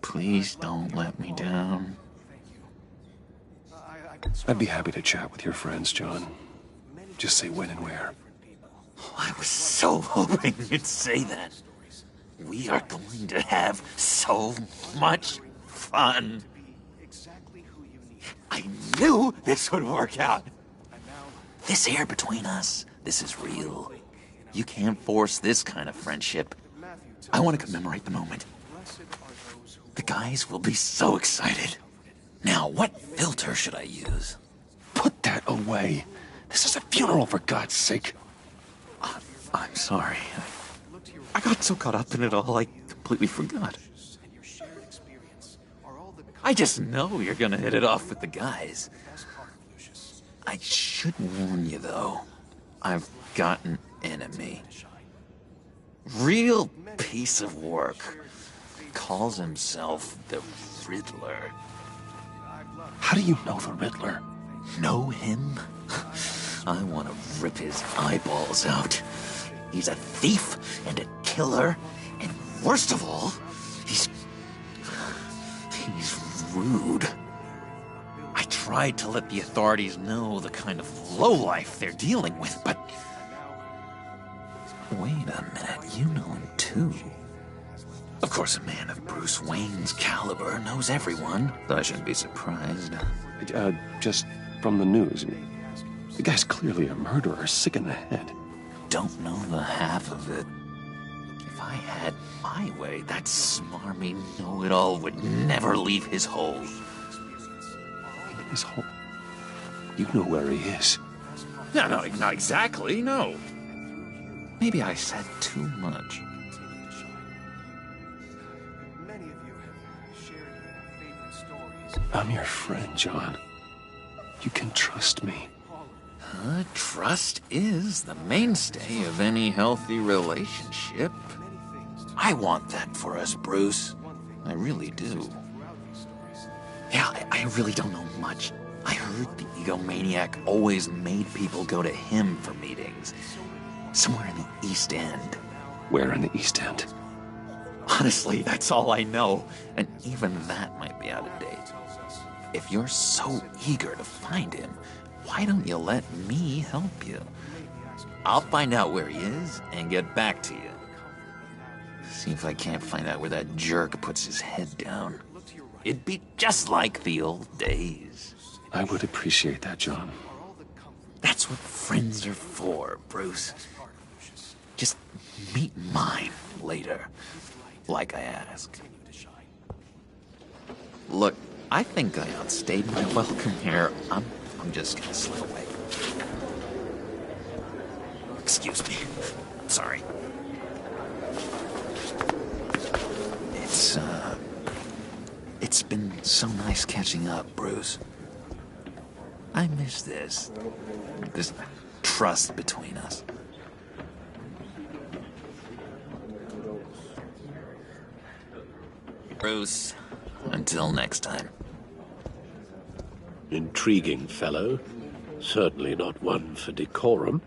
Please don't let me down. I'd be happy to chat with your friends, John. Just say when and where. I was so hoping you'd say that. We are going to have so much fun. I knew this would work out. This air between us, this is real. You can't force this kind of friendship. I want to commemorate the moment. The guys will be so excited. Now, what filter should I use? Put that away. This is a funeral, for God's sake. I'm sorry. I got so caught up in it all, I completely forgot. I just know you're gonna hit it off with the guys. I should warn you, though. I've got an enemy. Real piece of work. Calls himself the Riddler. How do you know the Riddler? Know him? I want to rip his eyeballs out. He's a thief and a killer, and worst of all, he's rude. I tried to let the authorities know the kind of lowlife they're dealing with, but... Wait a minute, you know him too. Of course, a man of Bruce Wayne's caliber knows everyone, so I shouldn't be surprised. Just from the news. The guy's clearly a murderer, sick in the head. Don't know the half of it. If I had my way, that smarmy know-it-all would never leave his hole. His hole? You know where he is. No, not exactly, no. Maybe I said too much. I'm your friend, John. You can trust me. Trust is the mainstay of any healthy relationship. I want that for us, Bruce. I really do. Yeah, I really don't know much. I heard the egomaniac always made people go to him for meetings. Somewhere in the East End. Where in the East End? Honestly, that's all I know. And even that might be out of date. If you're so eager to find him, why don't you let me help you? I'll find out where he is and get back to you. See if I can't find out where that jerk puts his head down. It'd be just like the old days. I would appreciate that, John. That's what friends are for, Bruce. Just meet mine later, like I asked. Look, I think I outstayed my welcome here. I'm just gonna slip away. Excuse me. I'm sorry. It's been so nice catching up, Bruce. I miss this trust between us. Bruce, until next time. Intriguing fellow. Certainly not one for decorum.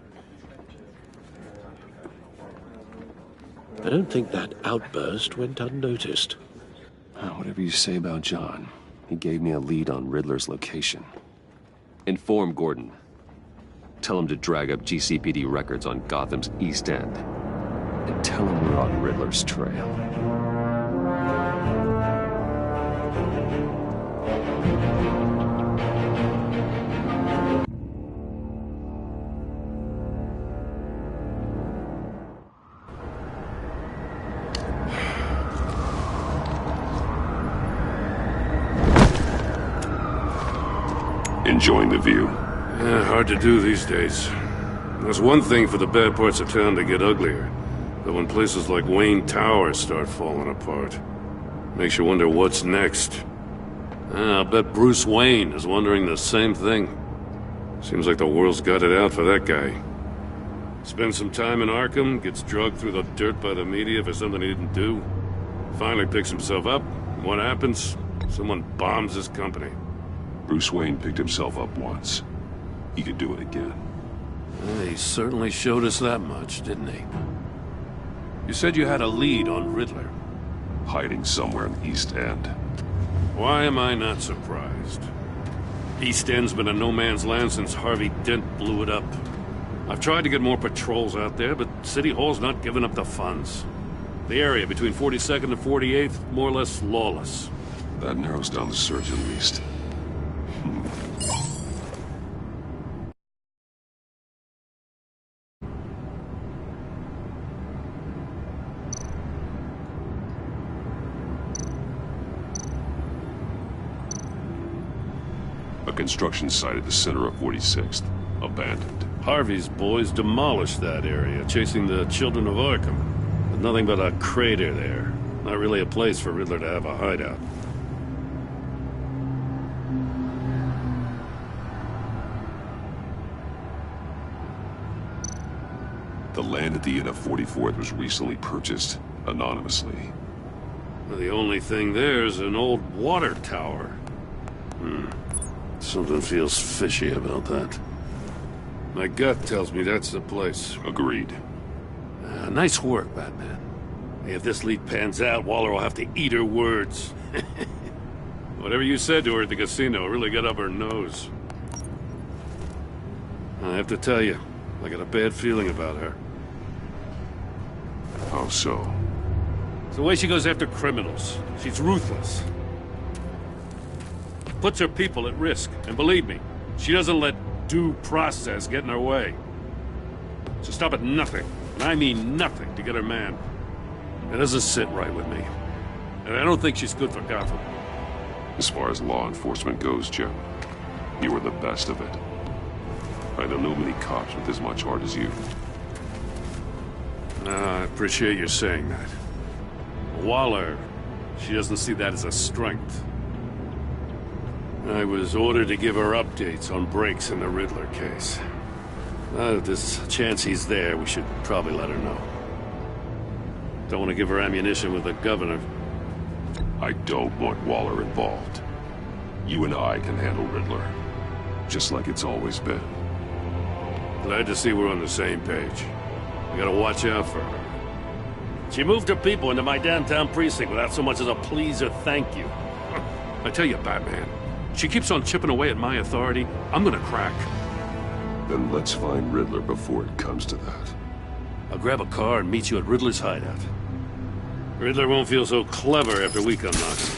I don't think that outburst went unnoticed. Whatever you say about John, he gave me a lead on Riddler's location. Inform Gordon. Tell him to drag up GCPD records on Gotham's East End. And tell him we're on Riddler's trail. Enjoying the view? Yeah, hard to do these days. There's one thing for the bad parts of town to get uglier, but when places like Wayne Tower start falling apart, makes you wonder what's next. I'll bet Bruce Wayne is wondering the same thing. Seems like the world's got it out for that guy. Spends some time in Arkham, gets drugged through the dirt by the media for something he didn't do. Finally picks himself up. What happens? Someone bombs his company. Bruce Wayne picked himself up once. He could do it again. Well, he certainly showed us that much, didn't he? You said you had a lead on Riddler. Hiding somewhere in the East End. Why am I not surprised? East End's been a no-man's land since Harvey Dent blew it up. I've tried to get more patrols out there, but City Hall's not giving up the funds. The area between 42nd and 48th, more or less lawless. That narrows down the search at least. A construction site at the center of 46th. Abandoned. Harvey's boys demolished that area, chasing the children of Arkham. But nothing but a crater there. Not really a place for Riddler to have a hideout. The land at the end of 44th was recently purchased, anonymously. Well, the only thing there is an old water tower. Something feels fishy about that. My gut tells me that's the place. Agreed. Nice work, Batman. If this lead pans out, Waller will have to eat her words. Whatever you said to her at the casino really got up her nose. I have to tell you, I got a bad feeling about her. How so? It's the way she goes after criminals. She's ruthless. Puts her people at risk. And believe me, she doesn't let due process get in her way. So stop at nothing, and I mean nothing, to get her man. It doesn't sit right with me. And I don't think she's good for Gotham. As far as law enforcement goes, Jim, you were the best of it. I don't know many cops with as much heart as you. I appreciate you saying that. Waller, she doesn't see that as a strength. I was ordered to give her updates on breaks in the Riddler case. If there's a chance he's there, we should probably let her know. Don't want to give her ammunition with the governor. I don't want Waller involved. You and I can handle Riddler, just like it's always been. Glad to see we're on the same page. We gotta watch out for her. She moved her people into my downtown precinct without so much as a please or thank you. I tell you, Batman, she keeps on chipping away at my authority, I'm gonna crack. Then let's find Riddler before it comes to that. I'll grab a car and meet you at Riddler's hideout. Riddler won't feel so clever after we come knocking.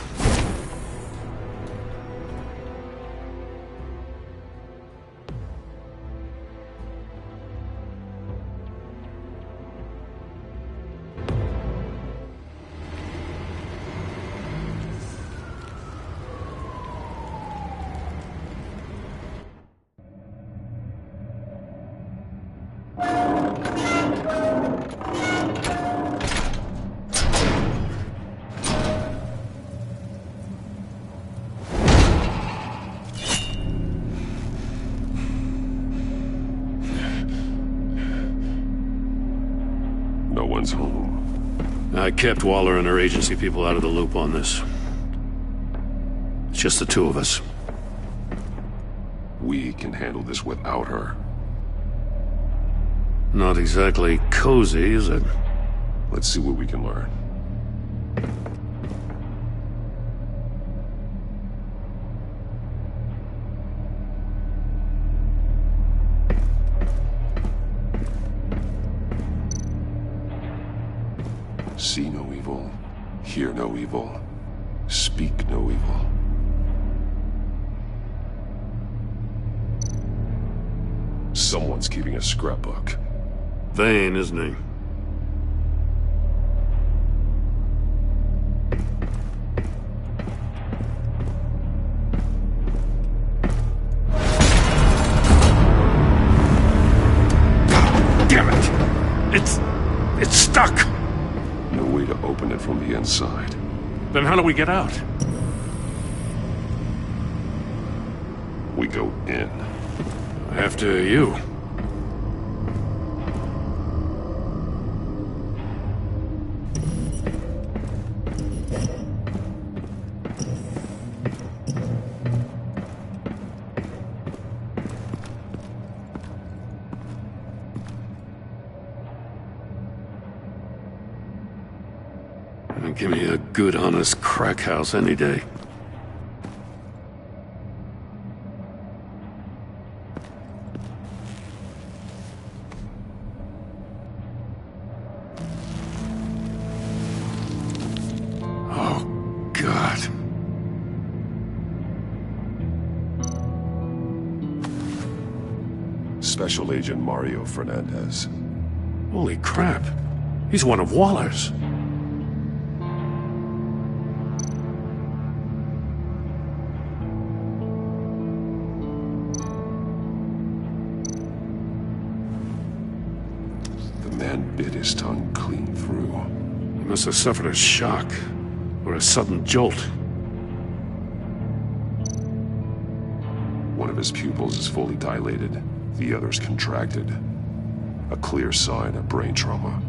No one's home. I kept Waller and her agency people out of the loop on this. It's just the two of us. We can handle this without her. Not exactly cozy, is it? Let's see what we can learn. See no evil, hear no evil, speak no evil. Someone's keeping a scrapbook. Vane, isn't he? Damn it! It's stuck! No way to open it from the inside. Then how do we get out? We go in. After you. Give me a good, honest crack house any day. Oh, God. Special Agent Mario Fernandez. Holy crap. He's one of Waller's. Bit his tongue clean through. He must have suffered a shock, or a sudden jolt. One of his pupils is fully dilated, the other's contracted. A clear sign of brain trauma.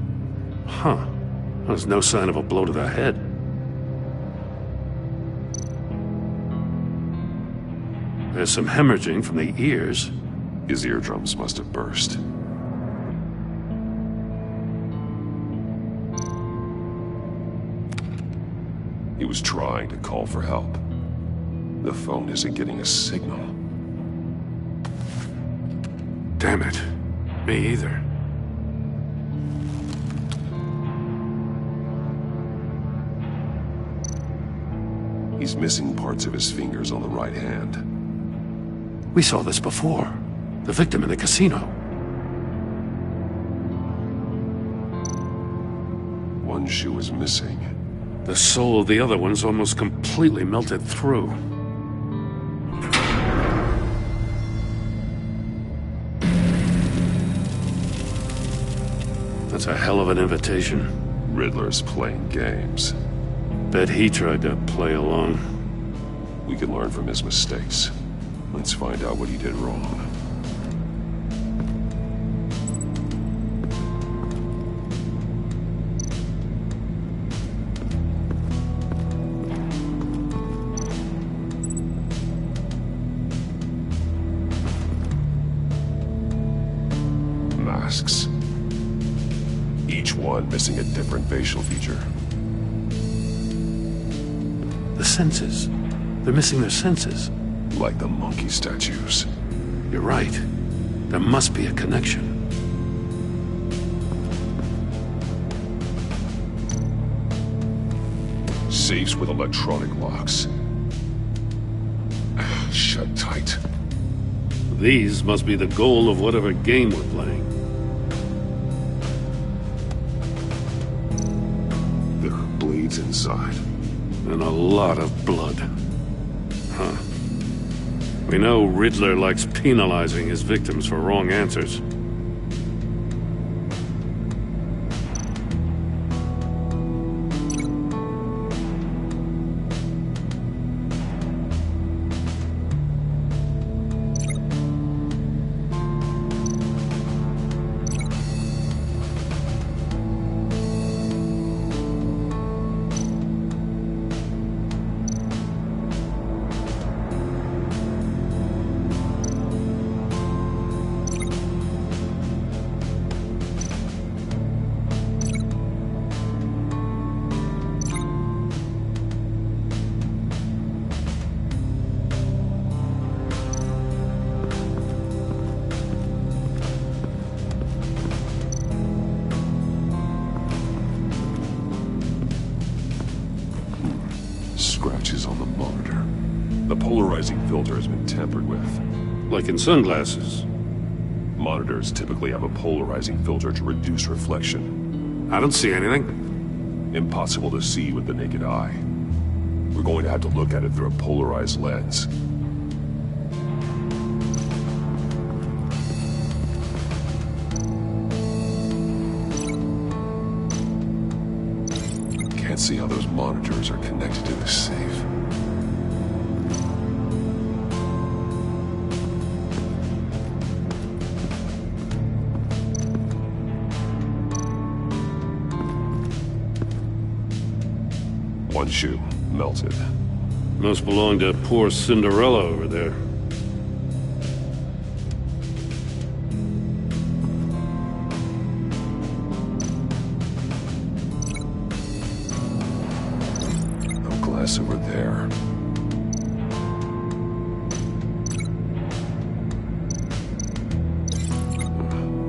Huh. There's no sign of a blow to the head. There's some hemorrhaging from the ears. His eardrums must have burst. He was trying to call for help. The phone isn't getting a signal. Damn it. Me either. He's missing parts of his fingers on the right hand. We saw this before. The victim in the casino. One shoe is missing. The soul of the other one's almost completely melted through. That's a hell of an invitation. Riddler's playing games. Bet he tried to play along. We can learn from his mistakes. Let's find out what he did wrong. Masks. Each one missing a different facial feature. The senses. They're missing their senses. Like the monkey statues. You're right. There must be a connection. Safes with electronic locks. Shut tight. These must be the goal of whatever game we're playing. There are blades inside. And a lot of blood. Huh. We know Riddler likes penalizing his victims for wrong answers. Scratches on the monitor. The polarizing filter has been tampered with. Like in sunglasses. Monitors typically have a polarizing filter to reduce reflection. I don't see anything. Impossible to see with the naked eye. We're going to have to look at it through a polarized lens. Can't see how those monitors are connected to the safe. One shoe, melted. Must belong to poor Cinderella over there. Glass over there.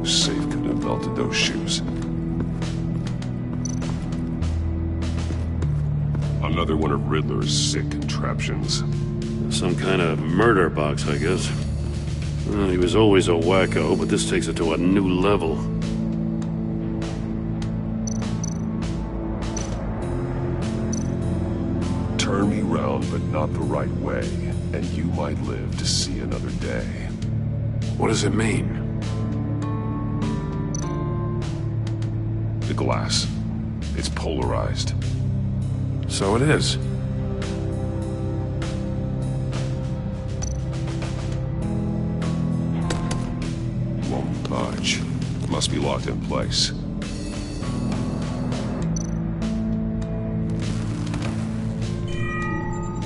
The safe couldn't have melted those shoes. Another one of Riddler's sick contraptions. Some kind of murder box, I guess. Well, he was always a wacko, but this takes it to a new level. Turn me round, but not the right way, and you might live to see another day. What does it mean? The glass. It's polarized. So it is. Won't budge. Must be locked in place.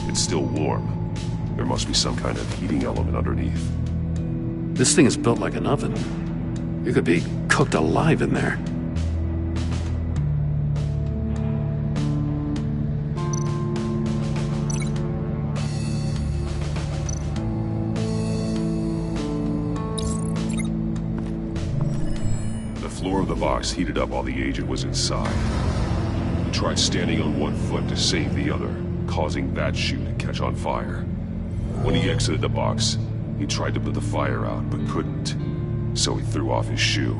It's still warm. There must be some kind of heating element underneath. This thing is built like an oven. You could be cooked alive in there. The floor of the box heated up while the agent was inside. He tried standing on one foot to save the other, causing that shoe to catch on fire. When he exited the box, He tried to put the fire out, but couldn't. So he threw off his shoe.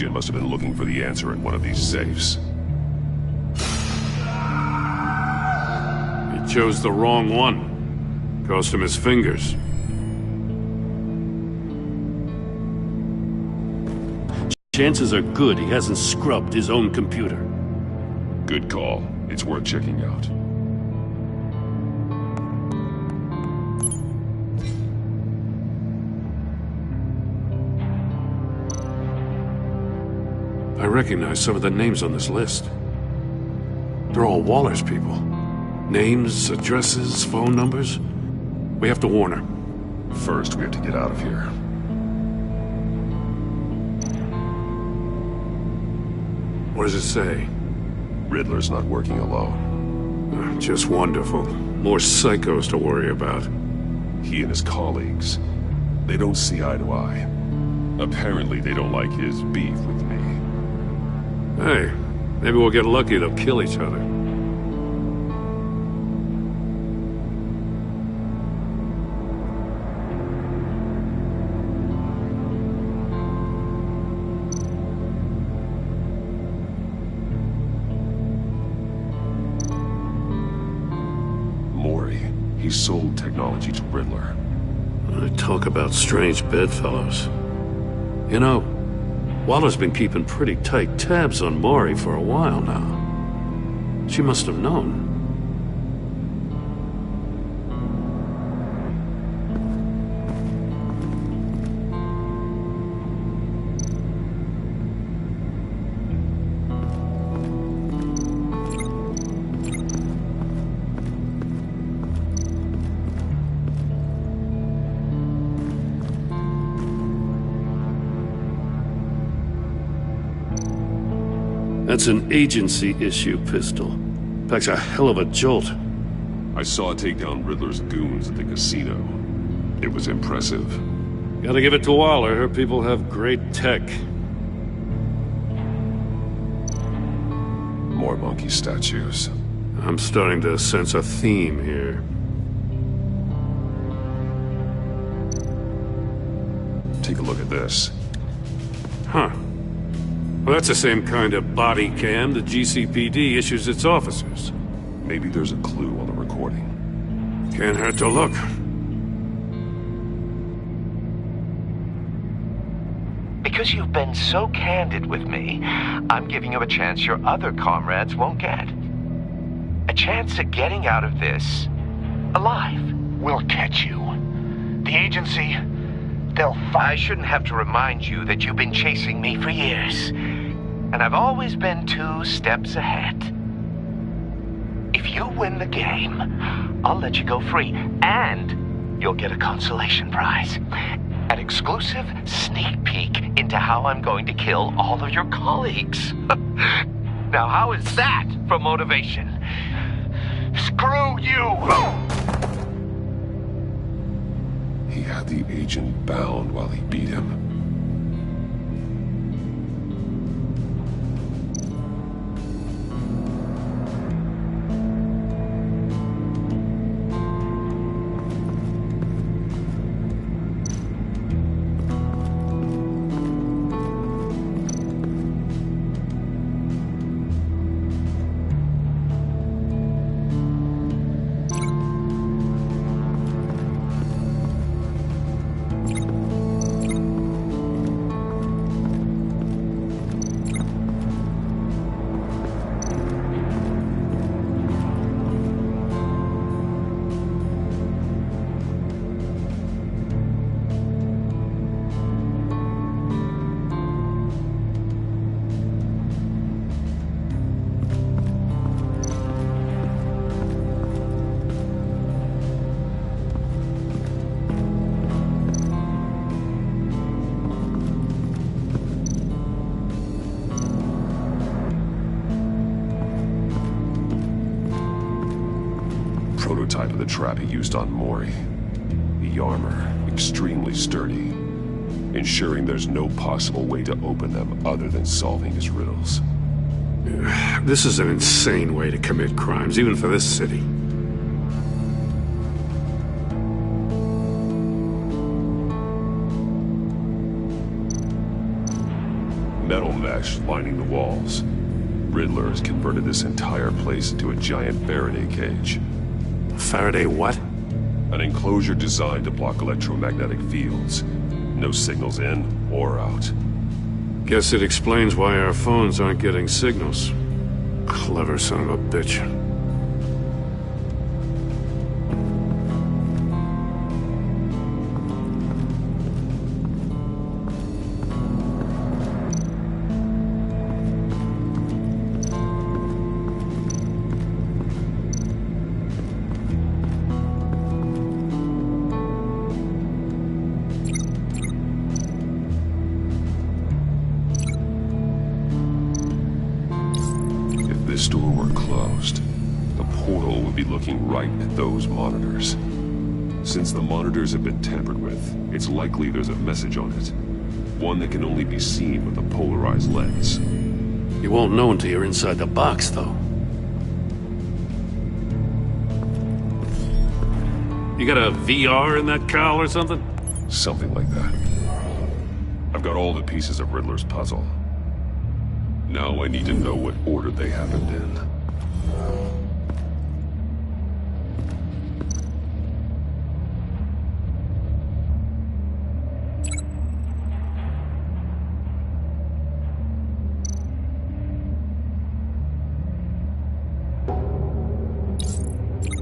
Must have been looking for the answer in one of these safes. He chose the wrong one. Cost him his fingers. Chances are good he hasn't scrubbed his own computer. Good call. It's worth checking out. I recognize some of the names on this list. They're all Waller's people. Names, addresses, phone numbers. We have to warn her. First, we have to get out of here. What does it say? Riddler's not working alone. Just wonderful. More psychos to worry about. He and his colleagues, they don't see eye to eye. Apparently, they don't like his beef with me. Hey, maybe we'll get lucky they'll kill each other. Mori, he sold technology to Riddler. Talk about strange bedfellows. You know, Waller's been keeping pretty tight tabs on Mori for a while now. She must have known. That's an agency-issue pistol. Packs a hell of a jolt. I saw it take down Riddler's goons at the casino. It was impressive. Gotta give it to Waller. Her people have great tech. More monkey statues. I'm starting to sense a theme here. Take a look at this. Huh. Well, that's the same kind of body cam the GCPD issues its officers. Maybe there's a clue on the recording. Can't hurt to look. Because you've been so candid with me, I'm giving you a chance your other comrades won't get. A chance at getting out of this alive. We'll catch you. The agency, they'll find... I shouldn't have to remind you that you've been chasing me for years. And I've always been 2 steps ahead. If you win the game, I'll let you go free. And you'll get a consolation prize. An exclusive sneak peek into how I'm going to kill all of your colleagues. Now, how is that for motivation? Screw you! He had the agent bound while he beat him. prototype of the trap he used on Mori. The armor, extremely sturdy, ensuring there's no possible way to open them other than solving his riddles. This is an insane way to commit crimes, even for this city. Metal mesh lining the walls. Riddler has converted this entire place into a giant Faraday cage. Faraday what? An enclosure designed to block electromagnetic fields. No signals in or out. Guess it explains why our phones aren't getting signals. Clever son of a bitch. This door were closed, the portal would be looking right at those monitors. Since the monitors have been tampered with, it's likely there's a message on it. One that can only be seen with a polarized lens. You won't know until you're inside the box, though. You got a VR in that cowl or something? Something like that. I've got all the pieces of Riddler's puzzle. Now I need to know what order they happened in.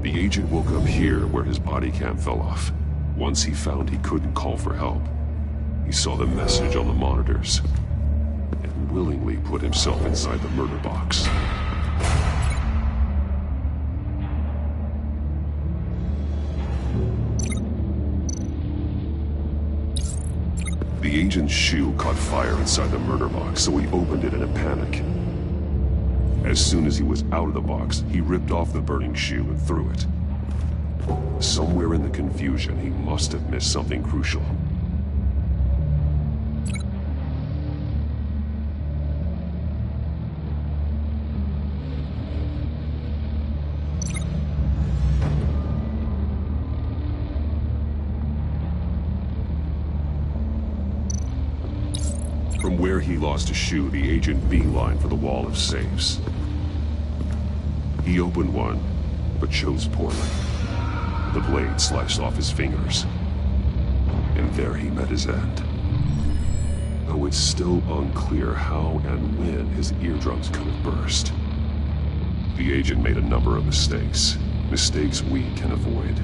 The agent woke up here where his body cam fell off. Once he found he couldn't call for help, he saw the message on the monitors and willingly put himself inside the murder box. The agent's shoe caught fire inside the murder box, so he opened it in a panic. As soon as he was out of the box, he ripped off the burning shoe and threw it. Somewhere in the confusion, he must have missed something crucial. From where he lost a shoe, the agent beelined for the wall of safes. He opened one, but chose poorly. The blade sliced off his fingers. And there he met his end. Though it's still unclear how and when his eardrums could have burst. The agent made a number of mistakes. Mistakes we can avoid.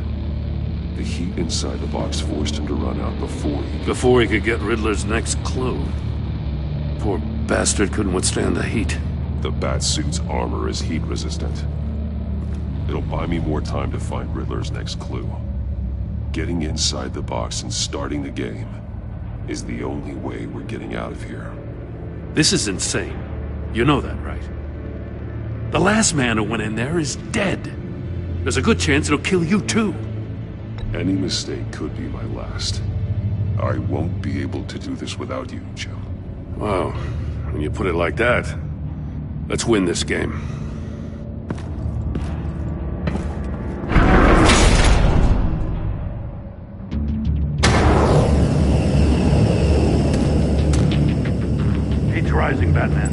The heat inside the box forced him to run out before he could get Riddler's next clue. Poor bastard couldn't withstand the heat. The Batsuit's armor is heat resistant. It'll buy me more time to find Riddler's next clue. Getting inside the box and starting the game is the only way we're getting out of here. This is insane. You know that, right? The last man who went in there is dead. There's a good chance it'll kill you too. Any mistake could be my last. I won't be able to do this without you, Jim. Wow, when you put it like that, let's win this game. Heat's rising, Batman.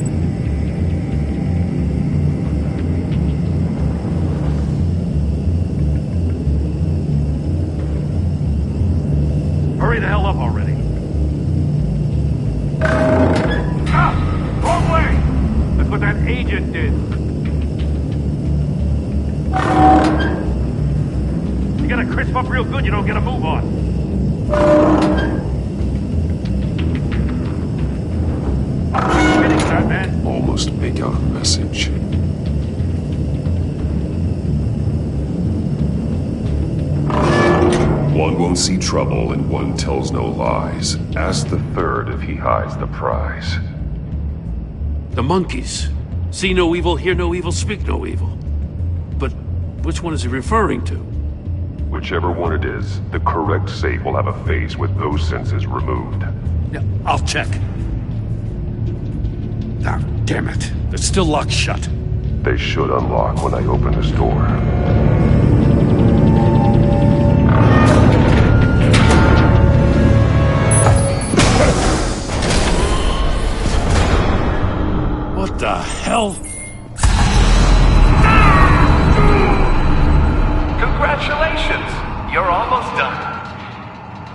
Hurry the hell up already. Wrong way! That's what that agent did. You gotta crisp up real good, you don't get a move on. Finish that, man. Almost make out a message. One won't see trouble and one tells no lies. Ask the third if he hides the prize. The monkeys. See no evil, hear no evil, speak no evil. But Which one is he referring to? Whichever one it is, the correct safe will have a face with those sensors removed. Yeah, I'll check. Ah, damn it. They're still locked shut. They should unlock when I open this door. What the hell? Congratulations! You're almost done.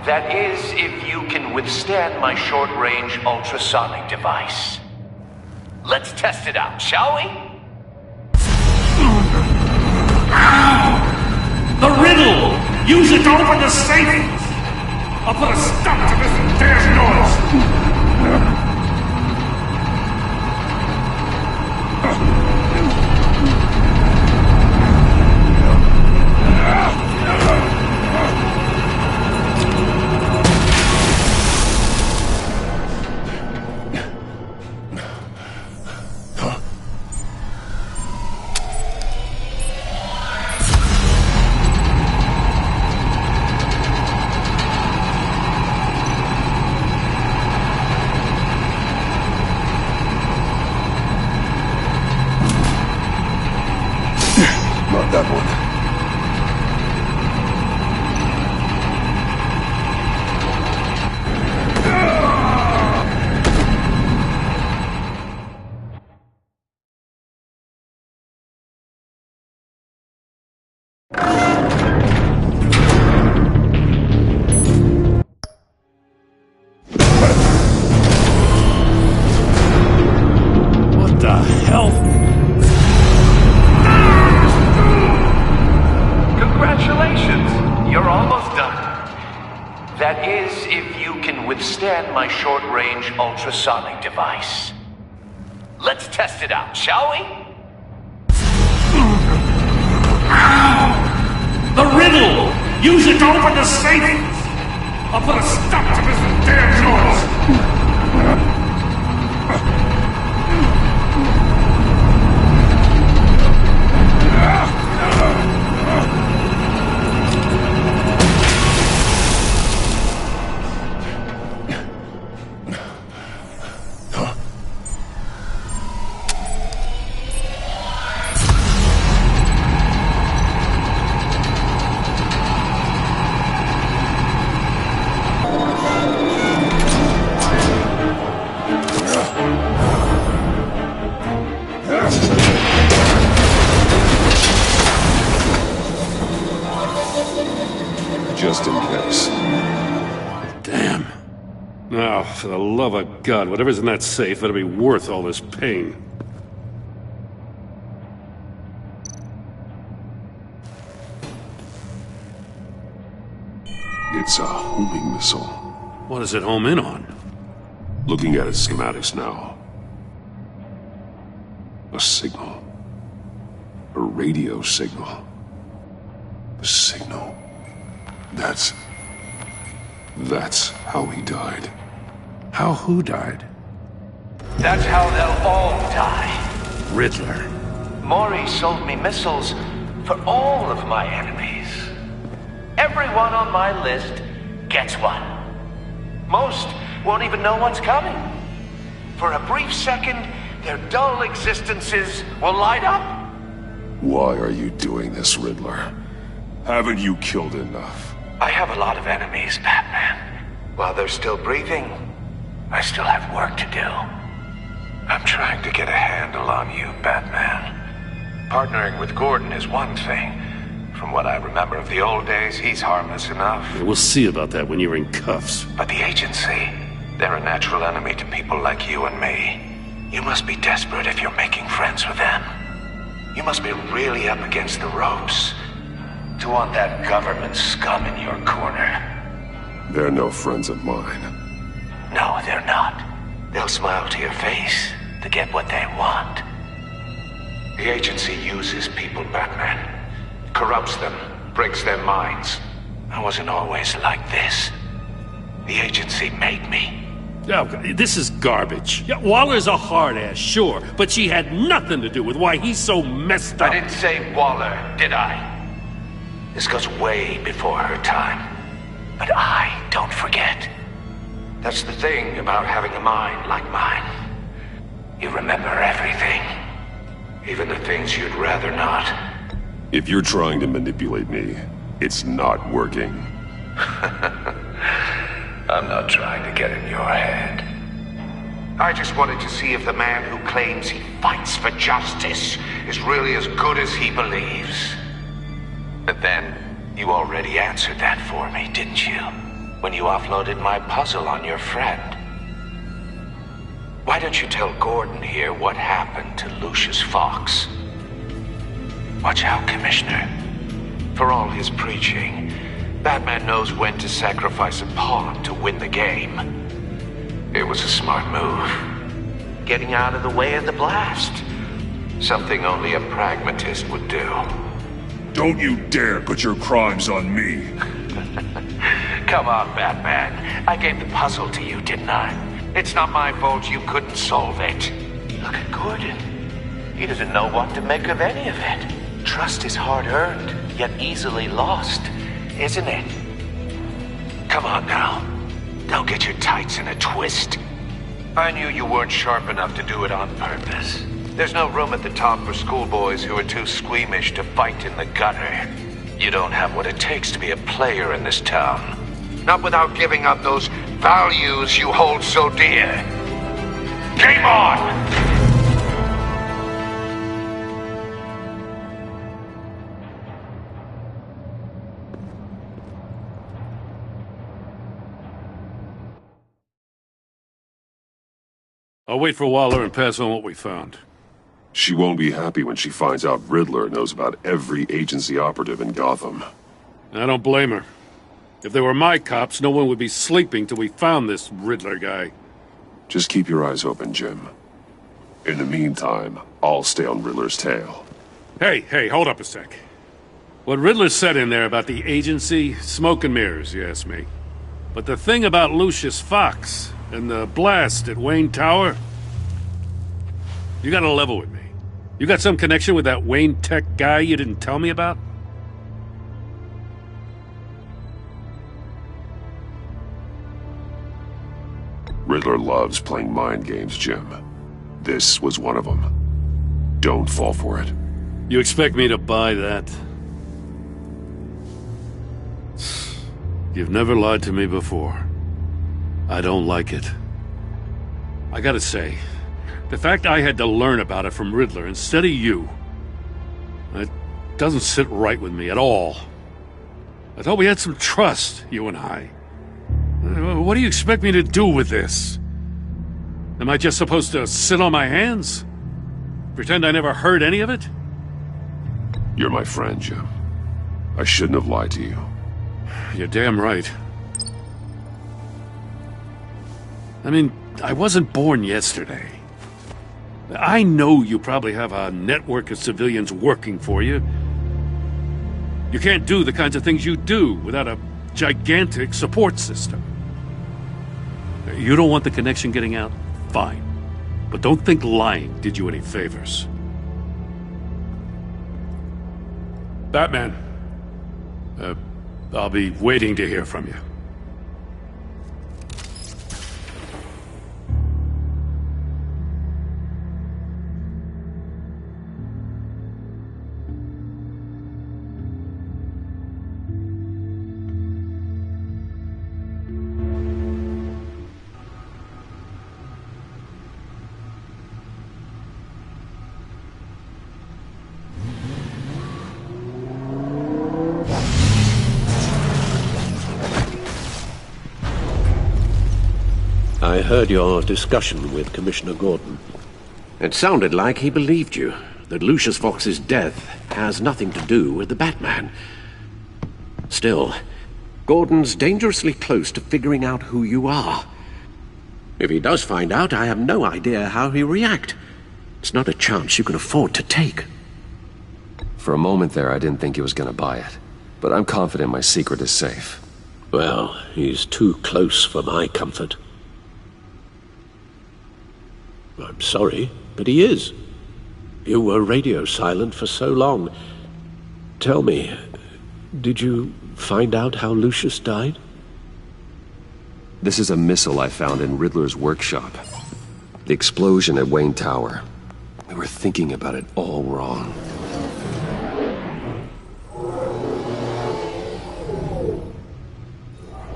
That is, if you can withstand my short-range ultrasonic device. Let's test it out, shall we? The riddle! Use it to open the safe! I'll put a stop to this damn noise! Not that one. What the hell? Congratulations! You're almost done. That is, if you can withstand my short-range ultrasonic device. Let's test it out, shall we? The riddle! Use it to open the safe! I'll put a stop to this damn noise! Just in case. Damn. Now, for the love of God, whatever's in that safe better be worth all this pain. It's a homing missile. What does it home in on? Looking at its schematics now. A signal. A radio signal. A signal. That's how he died. How who died? That's how they'll all die. Riddler. Mori sold me missiles for all of my enemies. Everyone on my list gets one. Most won't even know what's coming. For a brief second, their dull existences will light up. Why are you doing this, Riddler? Haven't you killed enough? I have a lot of enemies, Batman. While they're still breathing, I still have work to do. I'm trying to get a handle on you, Batman. Partnering with Gordon is one thing. From what I remember of the old days, he's harmless enough. Yeah, we'll see about that when you're in cuffs. But the agency, they're a natural enemy to people like you and me. You must be desperate if you're making friends with them. You must be really up against the ropes to want that government scum in your corner. They're no friends of mine. No, they're not. They'll smile to your face to get what they want. The agency uses people, Batman. Corrupts them, breaks their minds. I wasn't always like this. The agency made me. Oh, this is garbage. Yeah, Waller's a hard-ass, sure, but she had nothing to do with why he's so messed up. I didn't say Waller, did I? This goes way before her time. But I don't forget. That's the thing about having a mind like mine. You remember everything. Even the things you'd rather not. If you're trying to manipulate me, it's not working. I'm not trying to get in your head. I just wanted to see if the man who claims he fights for justice is really as good as he believes. But then, you already answered that for me, didn't you? When you offloaded my puzzle on your friend. Why don't you tell Gordon here what happened to Lucius Fox? Watch out, Commissioner. For all his preaching, Batman knows when to sacrifice a pawn to win the game. It was a smart move. Getting out of the way of the blast. Something only a pragmatist would do. Don't you dare put your crimes on me. Come on, Batman. I gave the puzzle to you, didn't I? It's not my fault you couldn't solve it. Look at Gordon. He doesn't know what to make of any of it. Trust is hard-earned, yet easily lost, isn't it? Come on now. Don't get your tights in a twist. I knew you weren't sharp enough to do it on purpose. There's no room at the top for schoolboys who are too squeamish to fight in the gutter. You don't have what it takes to be a player in this town. Not without giving up those values you hold so dear. Game on! I'll wait for Waller and pass on what we found. She won't be happy when she finds out Riddler knows about every agency operative in Gotham. I don't blame her. If they were my cops, no one would be sleeping till we found this Riddler guy. Just keep your eyes open, Jim. In the meantime, I'll stay on Riddler's tail. Hey, hold up a sec. What Riddler said in there about the agency, smoke and mirrors, you ask me. But the thing about Lucius Fox and the blast at Wayne Tower, you gotta level with me. You got some connection with that Wayne Tech guy you didn't tell me about? Riddler loves playing mind games, Jim. This was one of them. Don't fall for it. You expect me to buy that? You've never lied to me before. I don't like it. I gotta say, the fact I had to learn about it from Riddler instead of you, it doesn't sit right with me at all. I thought we had some trust, you and I. What do you expect me to do with this? Am I just supposed to sit on my hands? Pretend I never heard any of it? You're my friend, Jim. I shouldn't have lied to you. You're damn right. I mean, I wasn't born yesterday. I know you probably have a network of civilians working for you. You can't do the kinds of things you do without a gigantic support system. You don't want the connection getting out? Fine. But don't think lying did you any favors. Batman. I'll be waiting to hear from you. I heard your discussion with Commissioner Gordon. It sounded like he believed you, that Lucius Fox's death has nothing to do with the Batman. Still, Gordon's dangerously close to figuring out who you are. If he does find out, I have no idea how he'll react. It's not a chance you can afford to take. For a moment there, I didn't think he was gonna buy it. But I'm confident my secret is safe. Well, he's too close for my comfort. I'm sorry, but he is. You were radio silent for so long. Tell me, did you find out how Lucius died? This is a missile I found in Riddler's workshop. The explosion at Wayne Tower. We were thinking about it all wrong.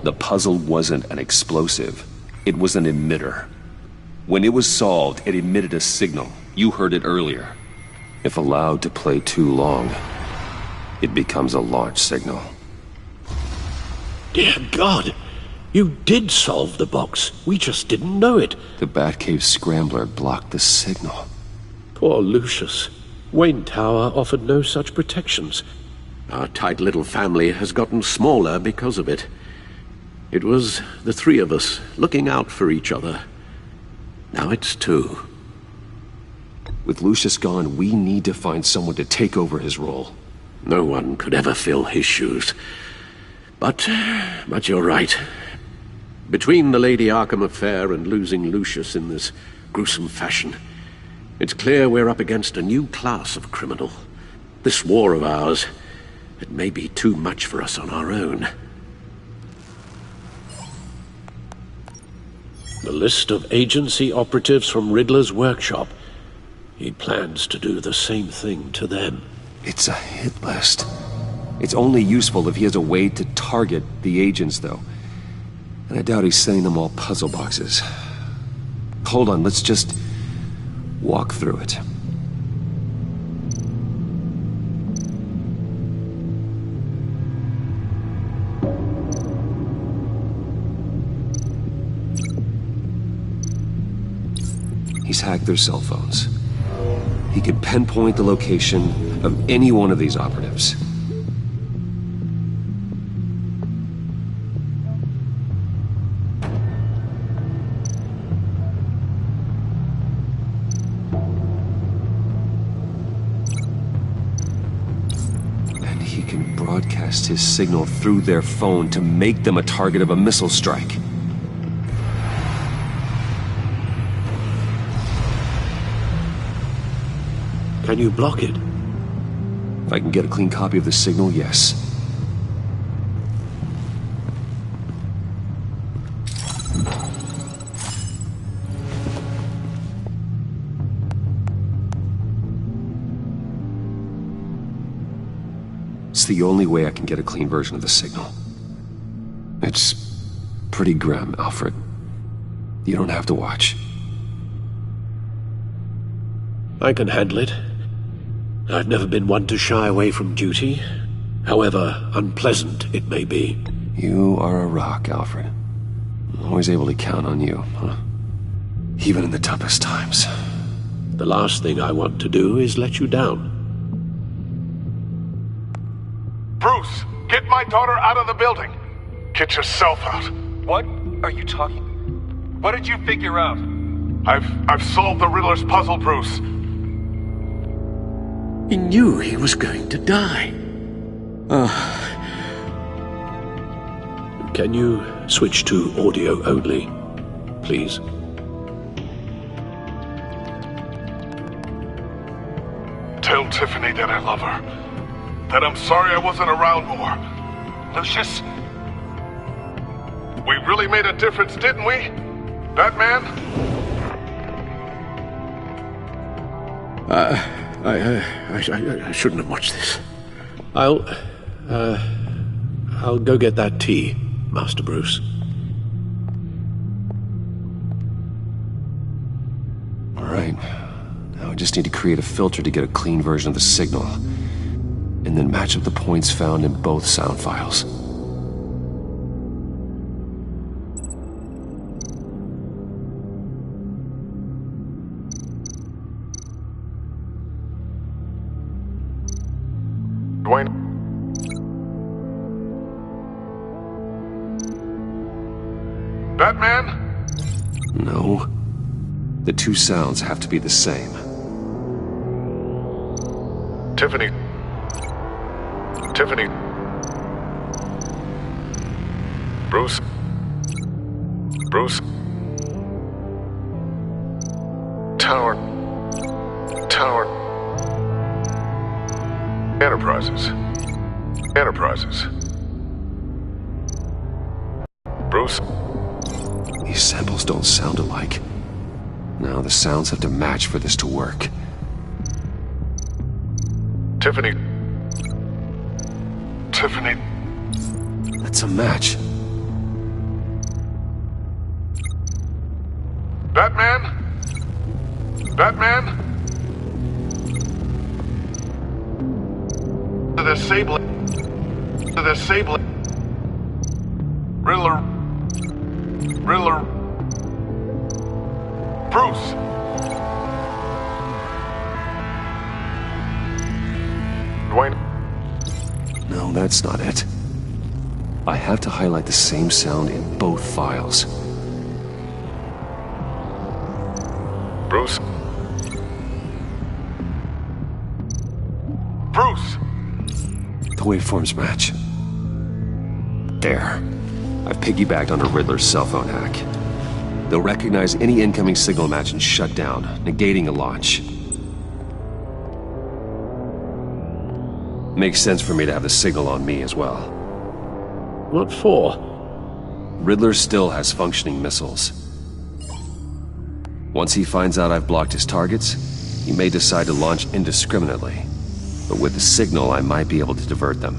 The puzzle wasn't an explosive. It was an emitter. When it was solved, it emitted a signal. You heard it earlier. If allowed to play too long, it becomes a launch signal. Dear God! You did solve the box. We just didn't know it. The Batcave scrambler blocked the signal. Poor Lucius. Wayne Tower offered no such protections. Our tight little family has gotten smaller because of it. It was the three of us looking out for each other. Now it's two. With Lucius gone, we need to find someone to take over his role. No one could ever fill his shoes. But you're right. Between the Lady Arkham affair and losing Lucius in this gruesome fashion, it's clear we're up against a new class of criminal. This war of ours, it may be too much for us on our own. The list of agency operatives from Riddler's workshop. He plans to do the same thing to them. It's a hit list. It's only useful if he has a way to target the agents, though. And I doubt he's sending them all puzzle boxes. Hold on, let's just walk through it. He's hacked their cell phones. He could pinpoint the location of any one of these operatives. And he can broadcast his signal through their phone to make them a target of a missile strike. Can you block it? If I can get a clean copy of the signal, yes. It's the only way I can get a clean version of the signal. It's pretty grim, Alfred. You don't have to watch. I can handle it. I've never been one to shy away from duty, however unpleasant it may be. You are a rock, Alfred. I'm always able to count on you, huh? Even in the toughest times. The last thing I want to do is let you down. Bruce, get my daughter out of the building. Get yourself out. What are you talking? What did you figure out? I've solved the Riddler's puzzle, Bruce. He knew he was going to die. Can you switch to audio only, please? Tell Tiffany that I love her. That I'm sorry I wasn't around more. Lucius? We really made a difference, didn't we? Batman? I shouldn't have watched this. I'll go get that tea, Master Bruce. All right. Now I just need to create a filter to get a clean version of the signal, and then match up the points found in both sound files. Batman? No. The two sounds have to be the same. Tiffany. Tiffany. Bruce. Bruce. Tower. Enterprises. Bruce? These samples don't sound alike. Now the sounds have to match for this to work. Tiffany. That's a match. Batman? To disable it. Riddler. Bruce. Dwayne. No, that's not it. I have to highlight the same sound in both files. Bruce. The waveforms match. There. I've piggybacked onto Riddler's cell phone hack. They'll recognize any incoming signal match and shut down, negating a launch. Makes sense for me to have the signal on me as well. What for? Riddler still has functioning missiles. Once he finds out I've blocked his targets, he may decide to launch indiscriminately. But with the signal, I might be able to divert them.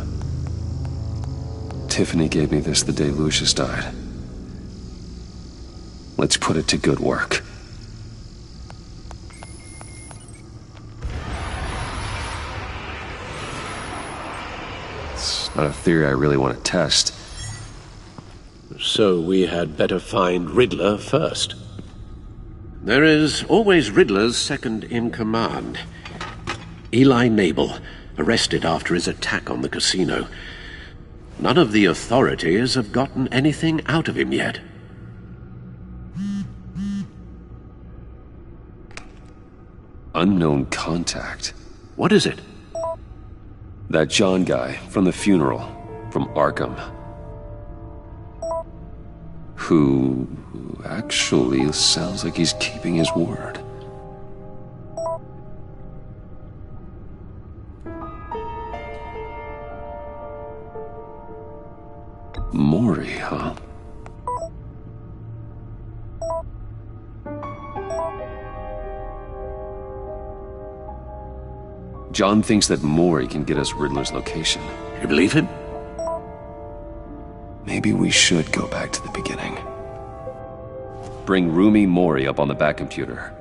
Tiffany gave me this the day Lucius died. Let's put it to good work. It's not a theory I really want to test. So we had better find Riddler first. There is always Riddler's second-in-command. Eli Nabel, arrested after his attack on the casino. None of the authorities have gotten anything out of him yet. Unknown contact. What is it? That John guy from the funeral, from Arkham. Who actually sounds like he's keeping his word. Mori, huh? John thinks that Mori can get us Riddler's location. You believe him? Maybe we should go back to the beginning. Bring Rumi Mori up on the back computer.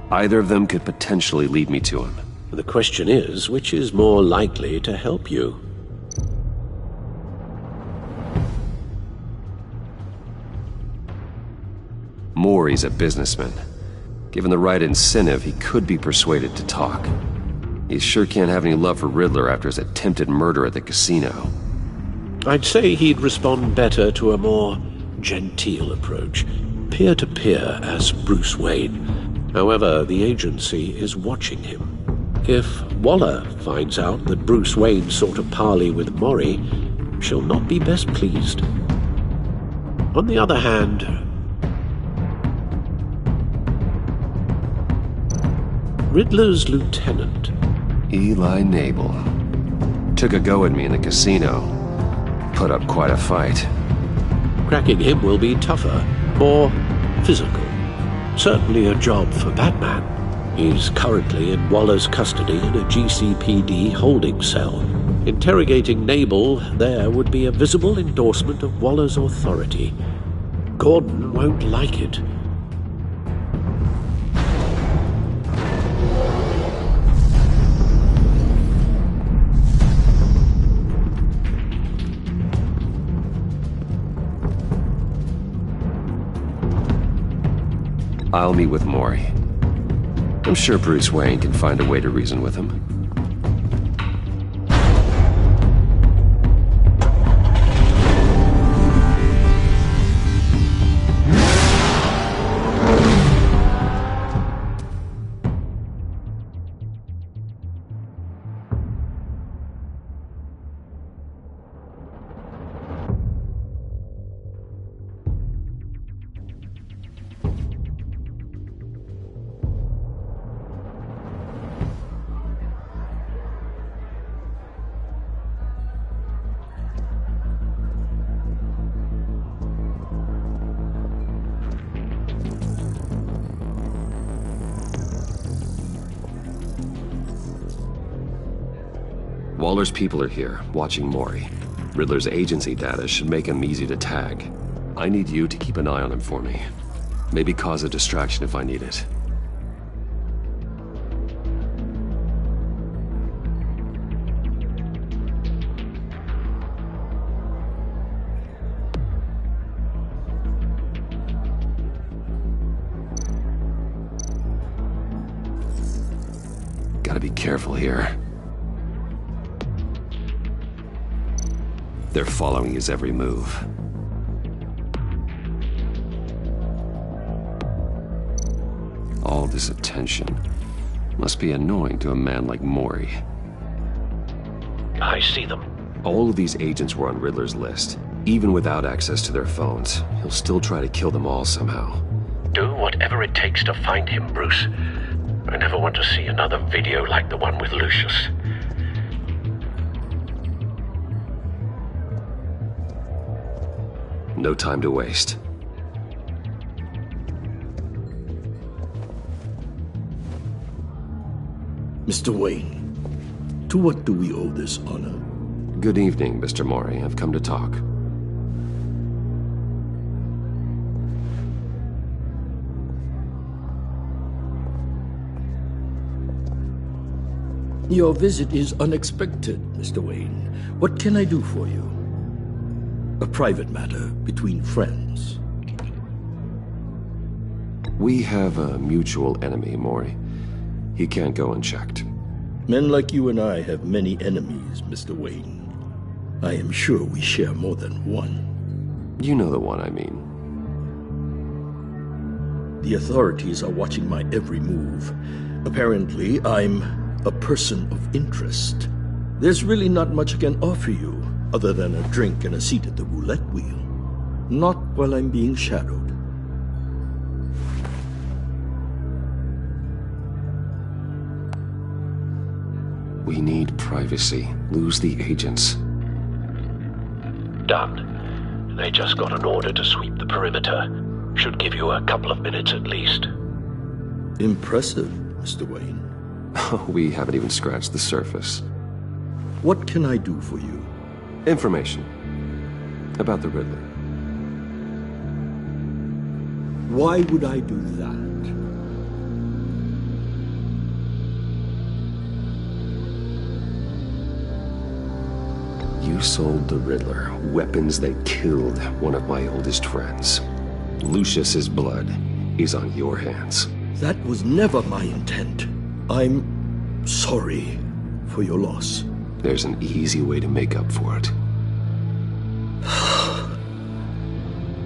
Either of them could potentially lead me to him. The question is, which is more likely to help you? Mori's a businessman. Given the right incentive, he could be persuaded to talk. He sure can't have any love for Riddler after his attempted murder at the casino. I'd say he'd respond better to a more genteel approach, peer-to-peer as Bruce Wayne. However, the agency is watching him. If Waller finds out that Bruce Wayne sought a parley with Mori, she'll not be best pleased. On the other hand, Riddler's lieutenant, Eli Nabel, took a go at me in the casino. Put up quite a fight. Cracking him will be tougher, more physical. Certainly a job for Batman. He's currently in Waller's custody in a GCPD holding cell. Interrogating Nabel there would be a visible endorsement of Waller's authority. Gordon won't like it. I'll meet with Mori. I'm sure Bruce Wayne can find a way to reason with him. Waller's people are here, watching Mori. Riddler's agency data should make him easy to tag. I need you to keep an eye on him for me. Maybe cause a distraction if I need it. Gotta be careful here. They're following his every move. All this attention must be annoying to a man like Mori. I see them. All of these agents were on Riddler's list. Even without access to their phones, he'll still try to kill them all somehow. Do whatever it takes to find him, Bruce. I never want to see another video like the one with Lucius. No time to waste. Mr. Wayne, to what do we owe this honor? Good evening, Mr. Mori. I've come to talk. Your visit is unexpected, Mr. Wayne. What can I do for you? A private matter between friends. We have a mutual enemy, Mori. He can't go unchecked. Men like you and I have many enemies, Mr. Wayne. I am sure we share more than one. You know the one I mean. The authorities are watching my every move. Apparently, I'm a person of interest. There's really not much I can offer you, other than a drink and a seat at the roulette wheel. Not while I'm being shadowed. We need privacy. Lose the agents. Done. They just got an order to sweep the perimeter. Should give you a couple of minutes at least. Impressive, Mr. Wayne. We haven't even scratched the surface. What can I do for you? Information. About the Riddler. Why would I do that? You sold the Riddler weapons that killed one of my oldest friends. Lucius's blood is on your hands. That was never my intent. I'm sorry for your loss. There's an easy way to make up for it.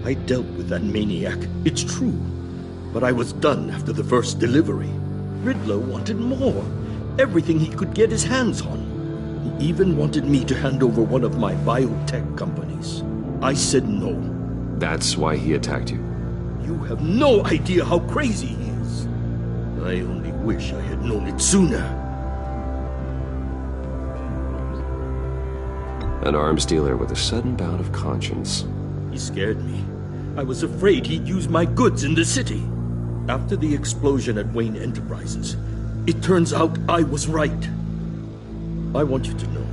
I dealt with that maniac, it's true. But I was done after the first delivery. Riddler wanted more. Everything he could get his hands on. He even wanted me to hand over one of my biotech companies. I said no. That's why he attacked you? You have no idea how crazy he is. I only wish I had known it sooner. An arms dealer with a sudden bout of conscience. He scared me. I was afraid he'd use my goods in the city. After the explosion at Wayne Enterprises, it turns out I was right. I want you to know,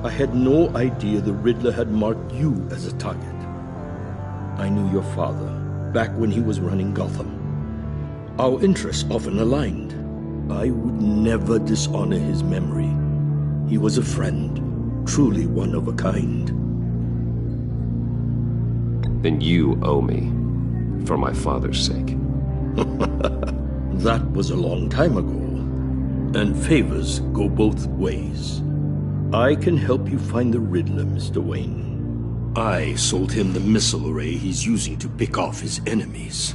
I had no idea the Riddler had marked you as a target. I knew your father, back when he was running Gotham. Our interests often aligned. I would never dishonor his memory. He was a friend, truly one of a kind. Then you owe me, for my father's sake. That was a long time ago. And favors go both ways. I can help you find the Riddler, Mr. Wayne. I sold him the missile array he's using to pick off his enemies.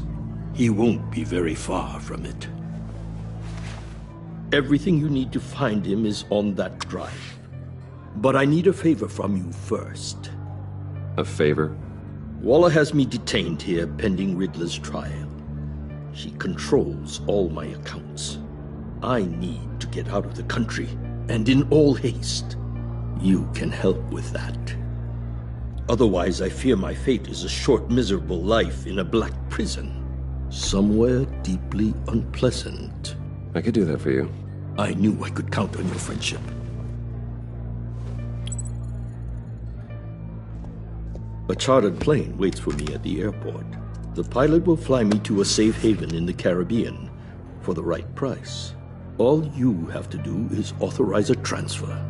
He won't be very far from it. Everything you need to find him is on that drive. But I need a favor from you first. A favor? Waller has me detained here pending Riddler's trial. She controls all my accounts. I need to get out of the country, and in all haste. You can help with that. Otherwise, I fear my fate is a short, miserable life in a black prison. Somewhere deeply unpleasant. I could do that for you. I knew I could count on your friendship. A chartered plane waits for me at the airport. The pilot will fly me to a safe haven in the Caribbean for the right price. All you have to do is authorize a transfer.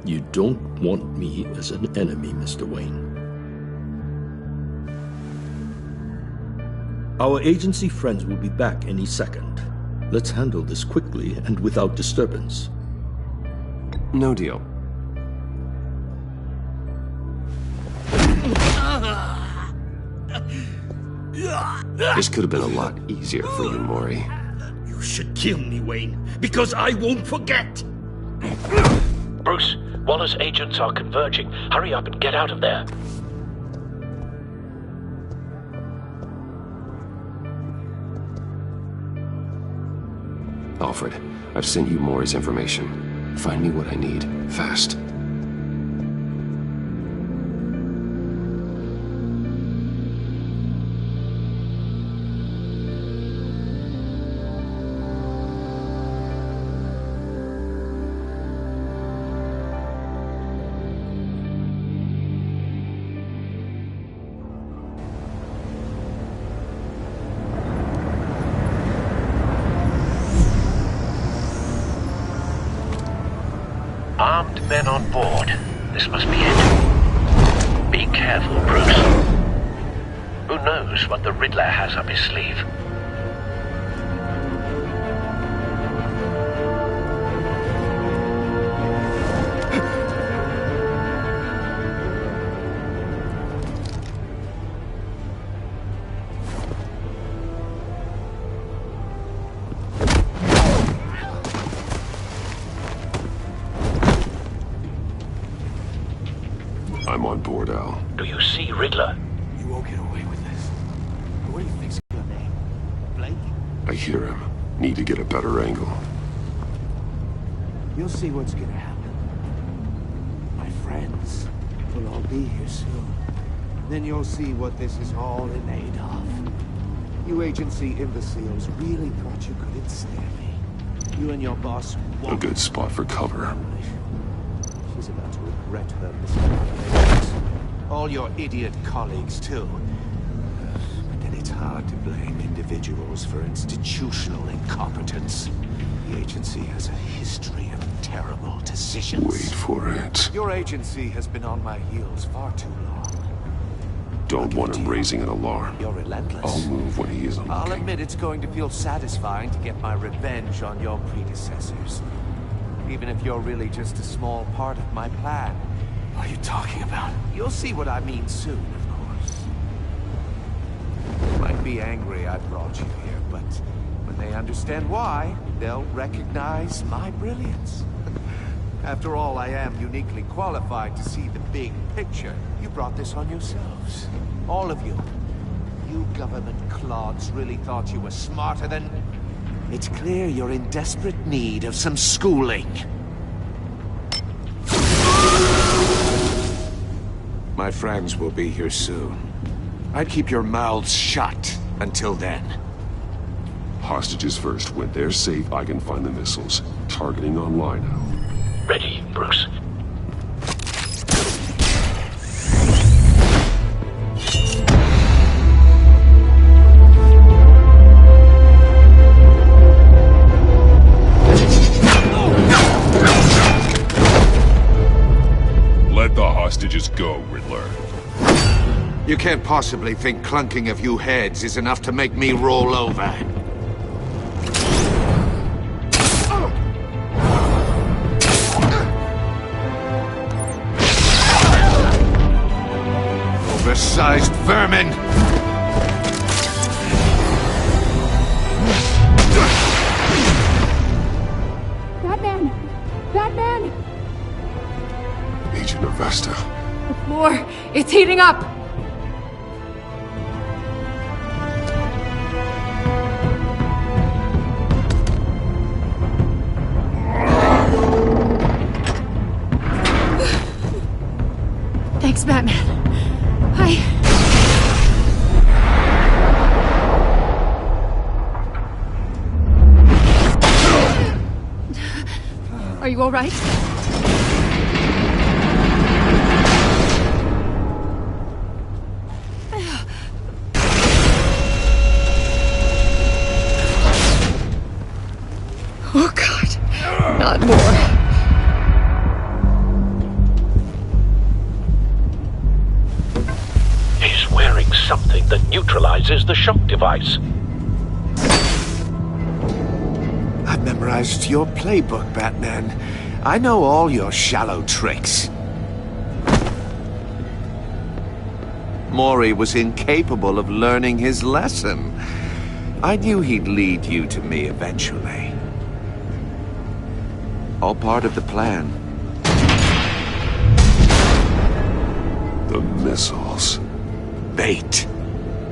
You don't want me as an enemy, Mr. Wayne. Our agency friends will be back any second. Let's handle this quickly and without disturbance. No deal. This could have been a lot easier for you, Maury. You should kill me, Wayne, because I won't forget! Bruce, Waller's agents are converging. Hurry up and get out of there. Alfred, I've sent you Maury's information. Find me what I need, fast. Armed men on board. This must be it. Be careful, Bruce. Who knows what the Riddler has up his sleeve? I'm on board, Al. Do you see Riddler? You won't get away with this. What do you think's your name? Blake? I hear him. Need to get a better angle. You'll see what's gonna happen. My friends will all be here soon. Then you'll see what this is all in aid of. You agency imbeciles really thought you could ensnare me. You and your boss won't. A good spot for cover. She's about to regret her miscalculations. All your idiot colleagues, too. But then it's hard to blame individuals for institutional incompetence. The agency has a history of terrible decisions. Wait for it. Your agency has been on my heels far too long. Don't want him raising an alarm. You're relentless. I'll move when he isn't I'll looking. admit it's going to feel satisfying to get my revenge on your predecessors. Even if you're really just a small part of my plan. What are you talking about? You'll see what I mean soon, of course. You might be angry I brought you here, but when they understand why, they'll recognize my brilliance. After all, I am uniquely qualified to see the big picture. You brought this on yourselves. All of you. You government clods really thought you were smarter than... It's clear you're in desperate need of some schooling. My friends will be here soon. I'd keep your mouths shut until then. Hostages first. When they're safe, I can find the missiles. Targeting online now. Ready, Bruce. Let the hostages go, Riddler. You can't possibly think clunking a few heads is enough to make me roll over. Oversized vermin! Batman! Batman! Agent Avesta. The floor, it's heating up! Thanks, Batman. Are you all right? Not more. He's wearing something that neutralizes the shock device. I've memorized your playbook, Batman. I know all your shallow tricks. Mori was incapable of learning his lesson. I knew he'd lead you to me eventually. All part of the plan. The missiles. Bait.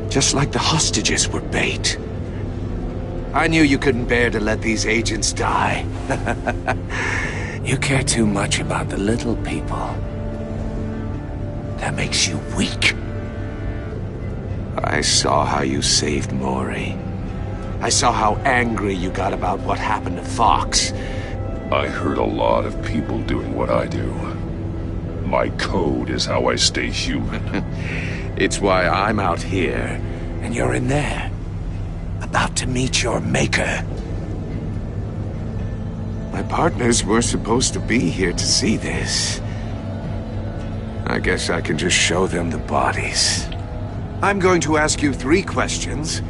Just like the hostages were bait. I knew you couldn't bear to let these agents die. You care too much about the little people. That makes you weak. I saw how you saved Mori. I saw how angry you got about what happened to Fox. I hurt a lot of people doing what I do. My code is how I stay human. It's why I'm out here, and you're in there. About to meet your maker. My partners were supposed to be here to see this. I guess I can just show them the bodies. I'm going to ask you 3 questions.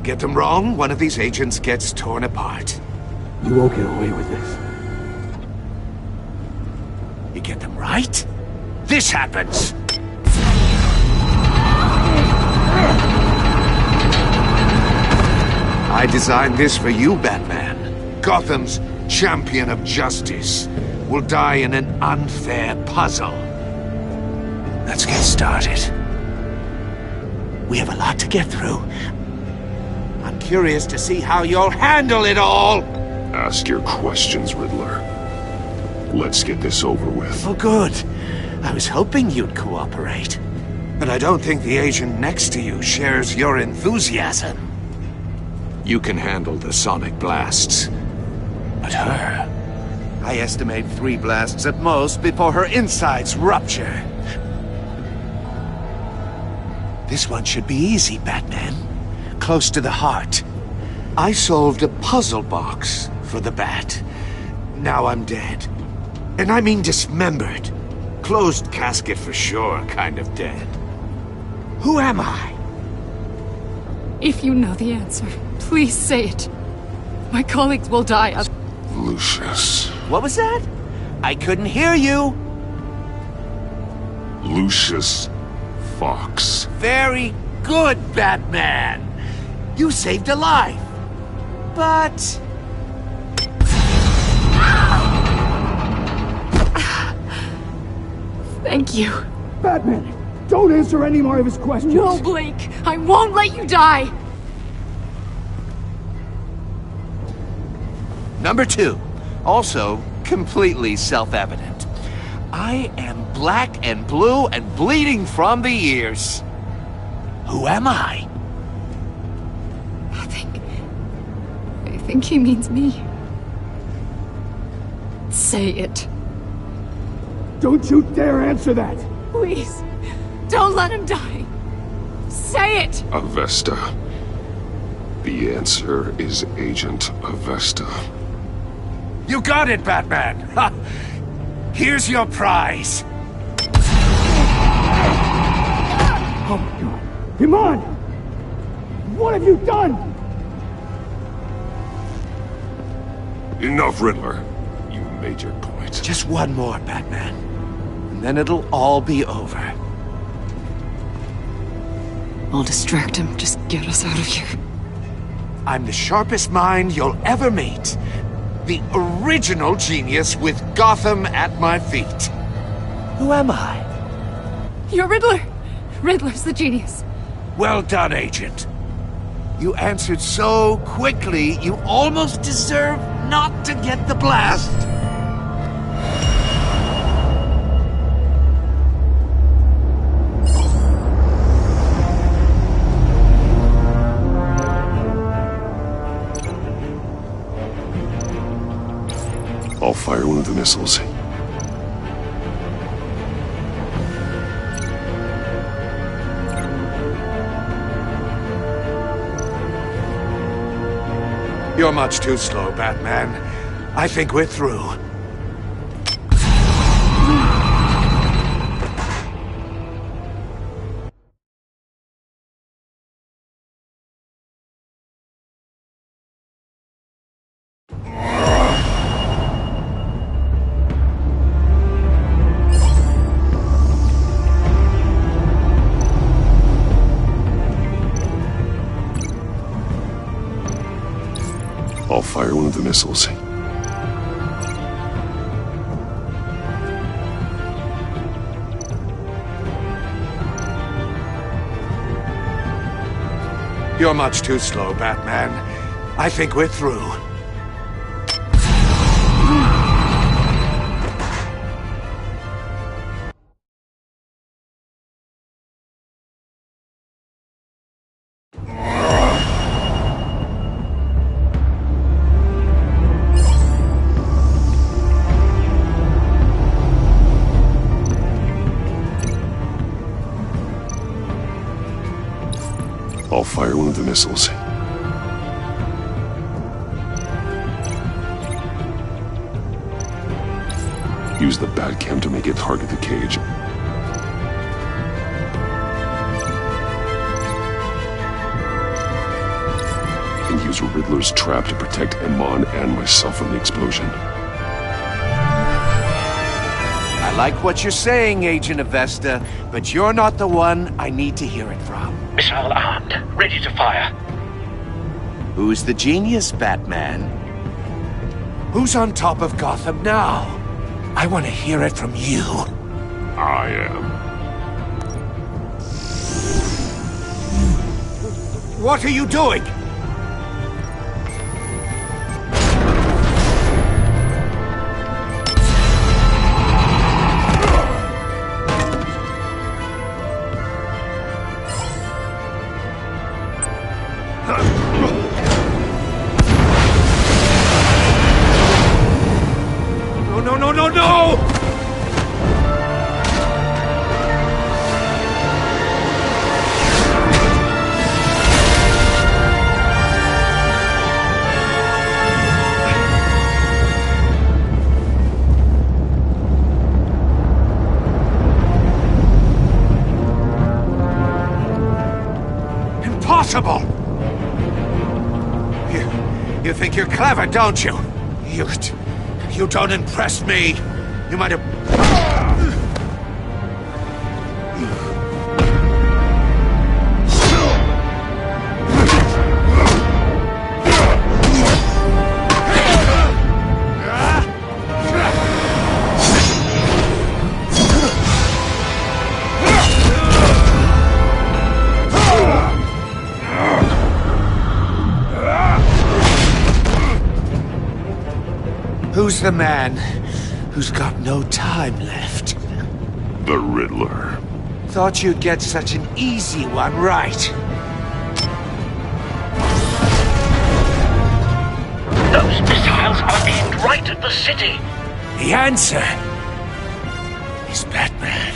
Get them wrong, one of these agents gets torn apart. You won't get away with this. You get them right, this happens! I designed this for you, Batman. Gotham's champion of justice will die in an unfair puzzle. Let's get started. We have a lot to get through. I'm curious to see how you'll handle it all! Ask your questions, Riddler. Let's get this over with. Oh, good. I was hoping you'd cooperate. But I don't think the agent next to you shares your enthusiasm. You can handle the sonic blasts. But her... I estimate 3 blasts at most before her insides rupture. This one should be easy, Batman. Close to the heart. I solved a puzzle box for the Bat. Now I'm dead. And I mean dismembered. Closed casket for sure, kind of dead. Who am I? If you know the answer, please say it. My colleagues will die of... Lucius. What was that? I couldn't hear you. Lucius Fox. Very good, Batman. You saved a life. But... Thank you. Batman, don't answer any more of his questions. No, Blake. I won't let you die. Number 2. Also, completely self-evident. I am black and blue and bleeding from the ears. Who am I? I think he means me. Say it. Don't you dare answer that! Please, don't let him die. Say it! Avesta. The answer is Agent Avesta. You got it, Batman! Ha! Here's your prize! Oh my god. Come on! What have you done? Enough, Riddler. You made your point. Just one more, Batman. And then it'll all be over. I'll distract him. Just get us out of here. I'm the sharpest mind you'll ever meet. The original genius with Gotham at my feet. Who am I? You're Riddler. Riddler's the genius. Well done, Agent. You answered so quickly, you almost deserve not to get the blast. I'll fire one of the missiles. You're much too slow, Batman. I think we're through. I'll fire one of the missiles. You're much too slow, Batman. I think we're through. I'll fire one of the missiles. Use the Batcam to make it target the cage. And use Riddler's trap to protect Iman and myself from the explosion. I like what you're saying, Agent Avesta, but you're not the one I need to hear it from. Missile armed, ready to fire. Who's the genius, Batman? Who's on top of Gotham now? I want to hear it from you. I am. What are you doing? No! Impossible! You think you're clever, don't you? You don't impress me. You might have... Who's the man who's got no time left? The Riddler. Thought you'd get such an easy one right. Those missiles are aimed right at the city. The answer is Batman.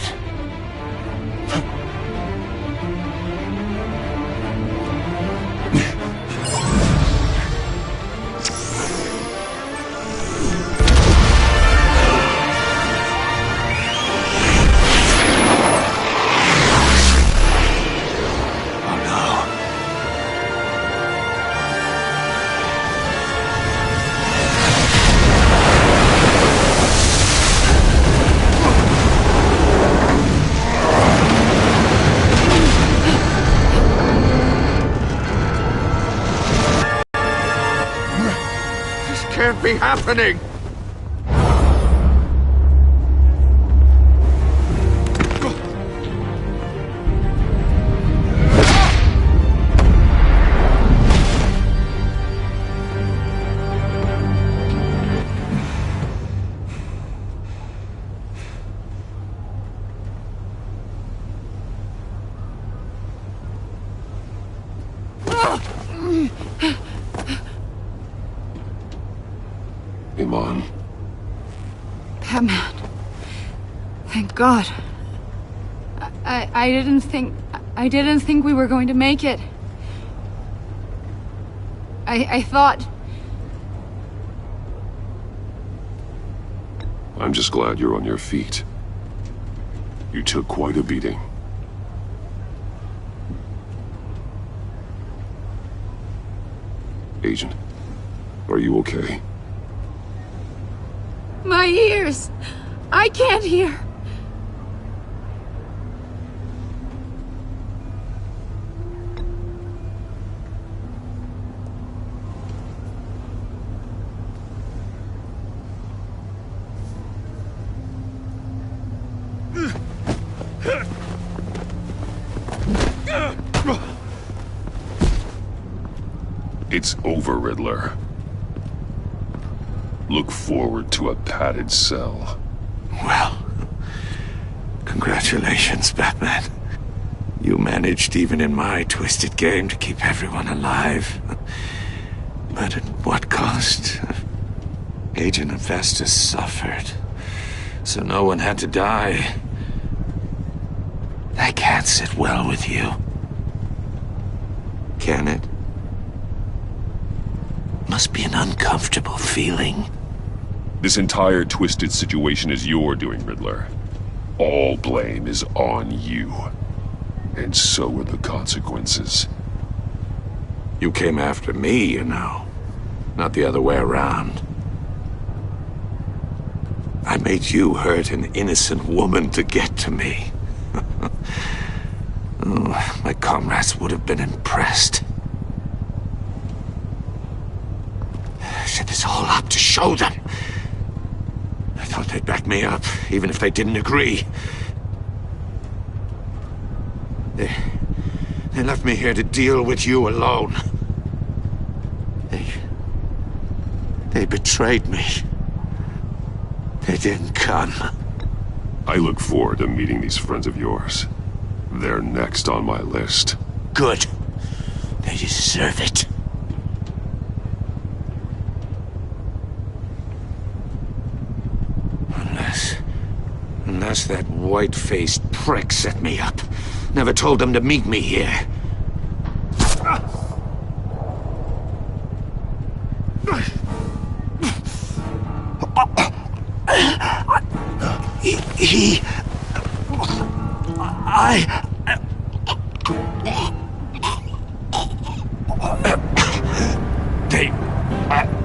Can't be happening! Iman. Batman. Thank God. I didn't think we were going to make it. I thought... I'm just glad you're on your feet. You took quite a beating. Agent, are you okay? My ears! I can't hear! It's over, Riddler. Look forward to a padded cell. Well, congratulations, Batman. You managed, even in my twisted game, to keep everyone alive. But at what cost? Agent Avestus suffered, so no one had to die. That can't sit well with you. Can it? Must be an uncomfortable feeling. This entire twisted situation is your doing, Riddler. All blame is on you. And so are the consequences. You came after me, you know. Not the other way around. I made you hurt an innocent woman to get to me. Oh, my comrades would have been impressed. Set this all up to show them. I thought they'd back me up, even if they didn't agree. They left me here to deal with you alone. They betrayed me. They didn't come. I look forward to meeting these friends of yours. They're next on my list. Good. They deserve it. Unless that white-faced prick set me up. Never told them to meet me here.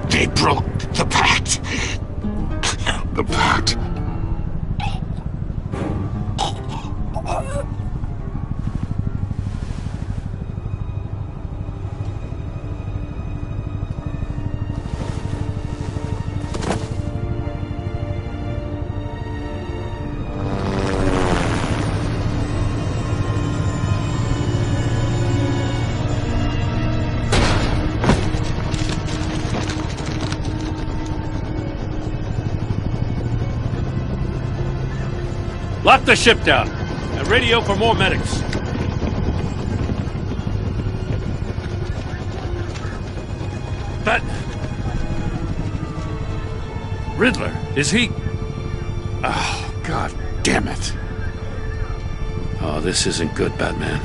They broke the pact. The pact? Lock the ship down, and radio for more medics. But... Riddler, is he... Oh, God damn it. Oh, this isn't good, Batman.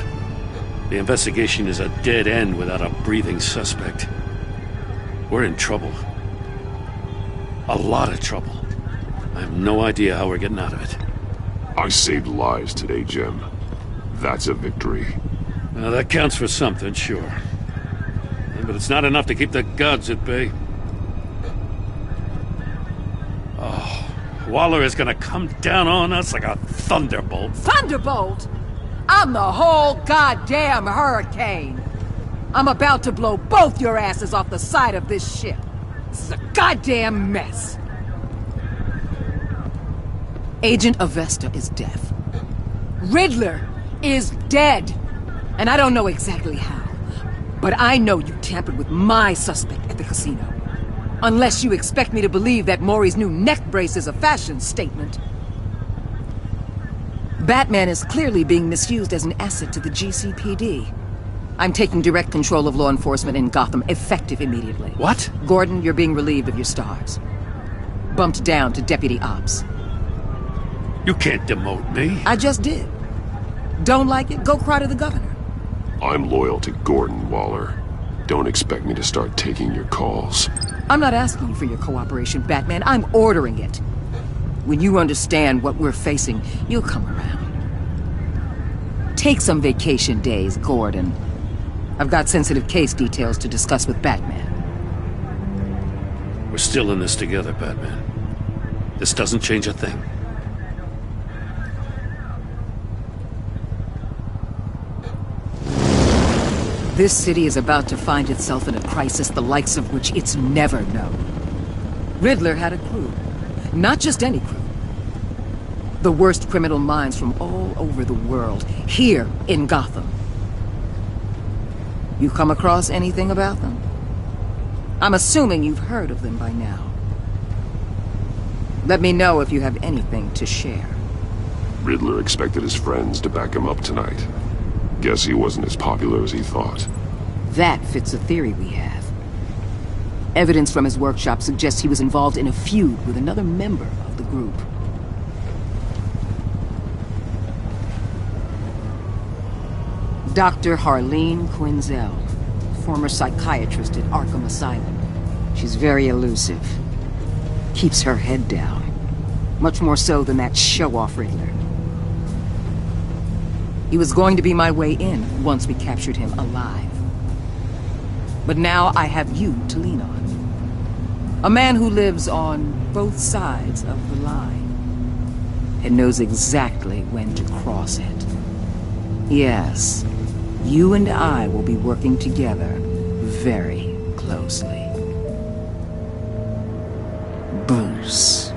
The investigation is a dead end without a breathing suspect. We're in trouble. A lot of trouble. I have no idea how we're getting out of it. I saved lives today, Jim. That's a victory. Now, that counts for something, sure. Yeah, but it's not enough to keep the gods at bay. Oh, Waller is gonna come down on us like a thunderbolt. Thunderbolt? I'm the whole goddamn hurricane. I'm about to blow both your asses off the side of this ship. This is a goddamn mess. Agent Avesta is deaf. Riddler is dead. And I don't know exactly how. But I know you tampered with my suspect at the casino. Unless you expect me to believe that Maury's new neck brace is a fashion statement. Batman is clearly being misused as an asset to the GCPD. I'm taking direct control of law enforcement in Gotham, effective immediately. What? Gordon, you're being relieved of your stars. Bumped down to Deputy Ops. You can't demote me. I just did. Don't like it? Go cry to the governor. I'm loyal to Gordon, Waller. Don't expect me to start taking your calls. I'm not asking you for your cooperation, Batman. I'm ordering it. When you understand what we're facing, you'll come around. Take some vacation days, Gordon. I've got sensitive case details to discuss with Batman. We're still in this together, Batman. This doesn't change a thing. This city is about to find itself in a crisis the likes of which it's never known. Riddler had a crew. Not just any crew. The worst criminal minds from all over the world, here in Gotham. You come across anything about them? I'm assuming you've heard of them by now. Let me know if you have anything to share. Riddler expected his friends to back him up tonight. Guess he wasn't as popular as he thought. That fits a theory we have. Evidence from his workshop suggests he was involved in a feud with another member of the group. Dr. Harleen Quinzel, former psychiatrist at Arkham Asylum. She's very elusive. Keeps her head down. Much more so than that show-off Riddler. He was going to be my way in once we captured him alive. But now I have you to lean on. A man who lives on both sides of the line. And knows exactly when to cross it. Yes, you and I will be working together very closely. Bruce.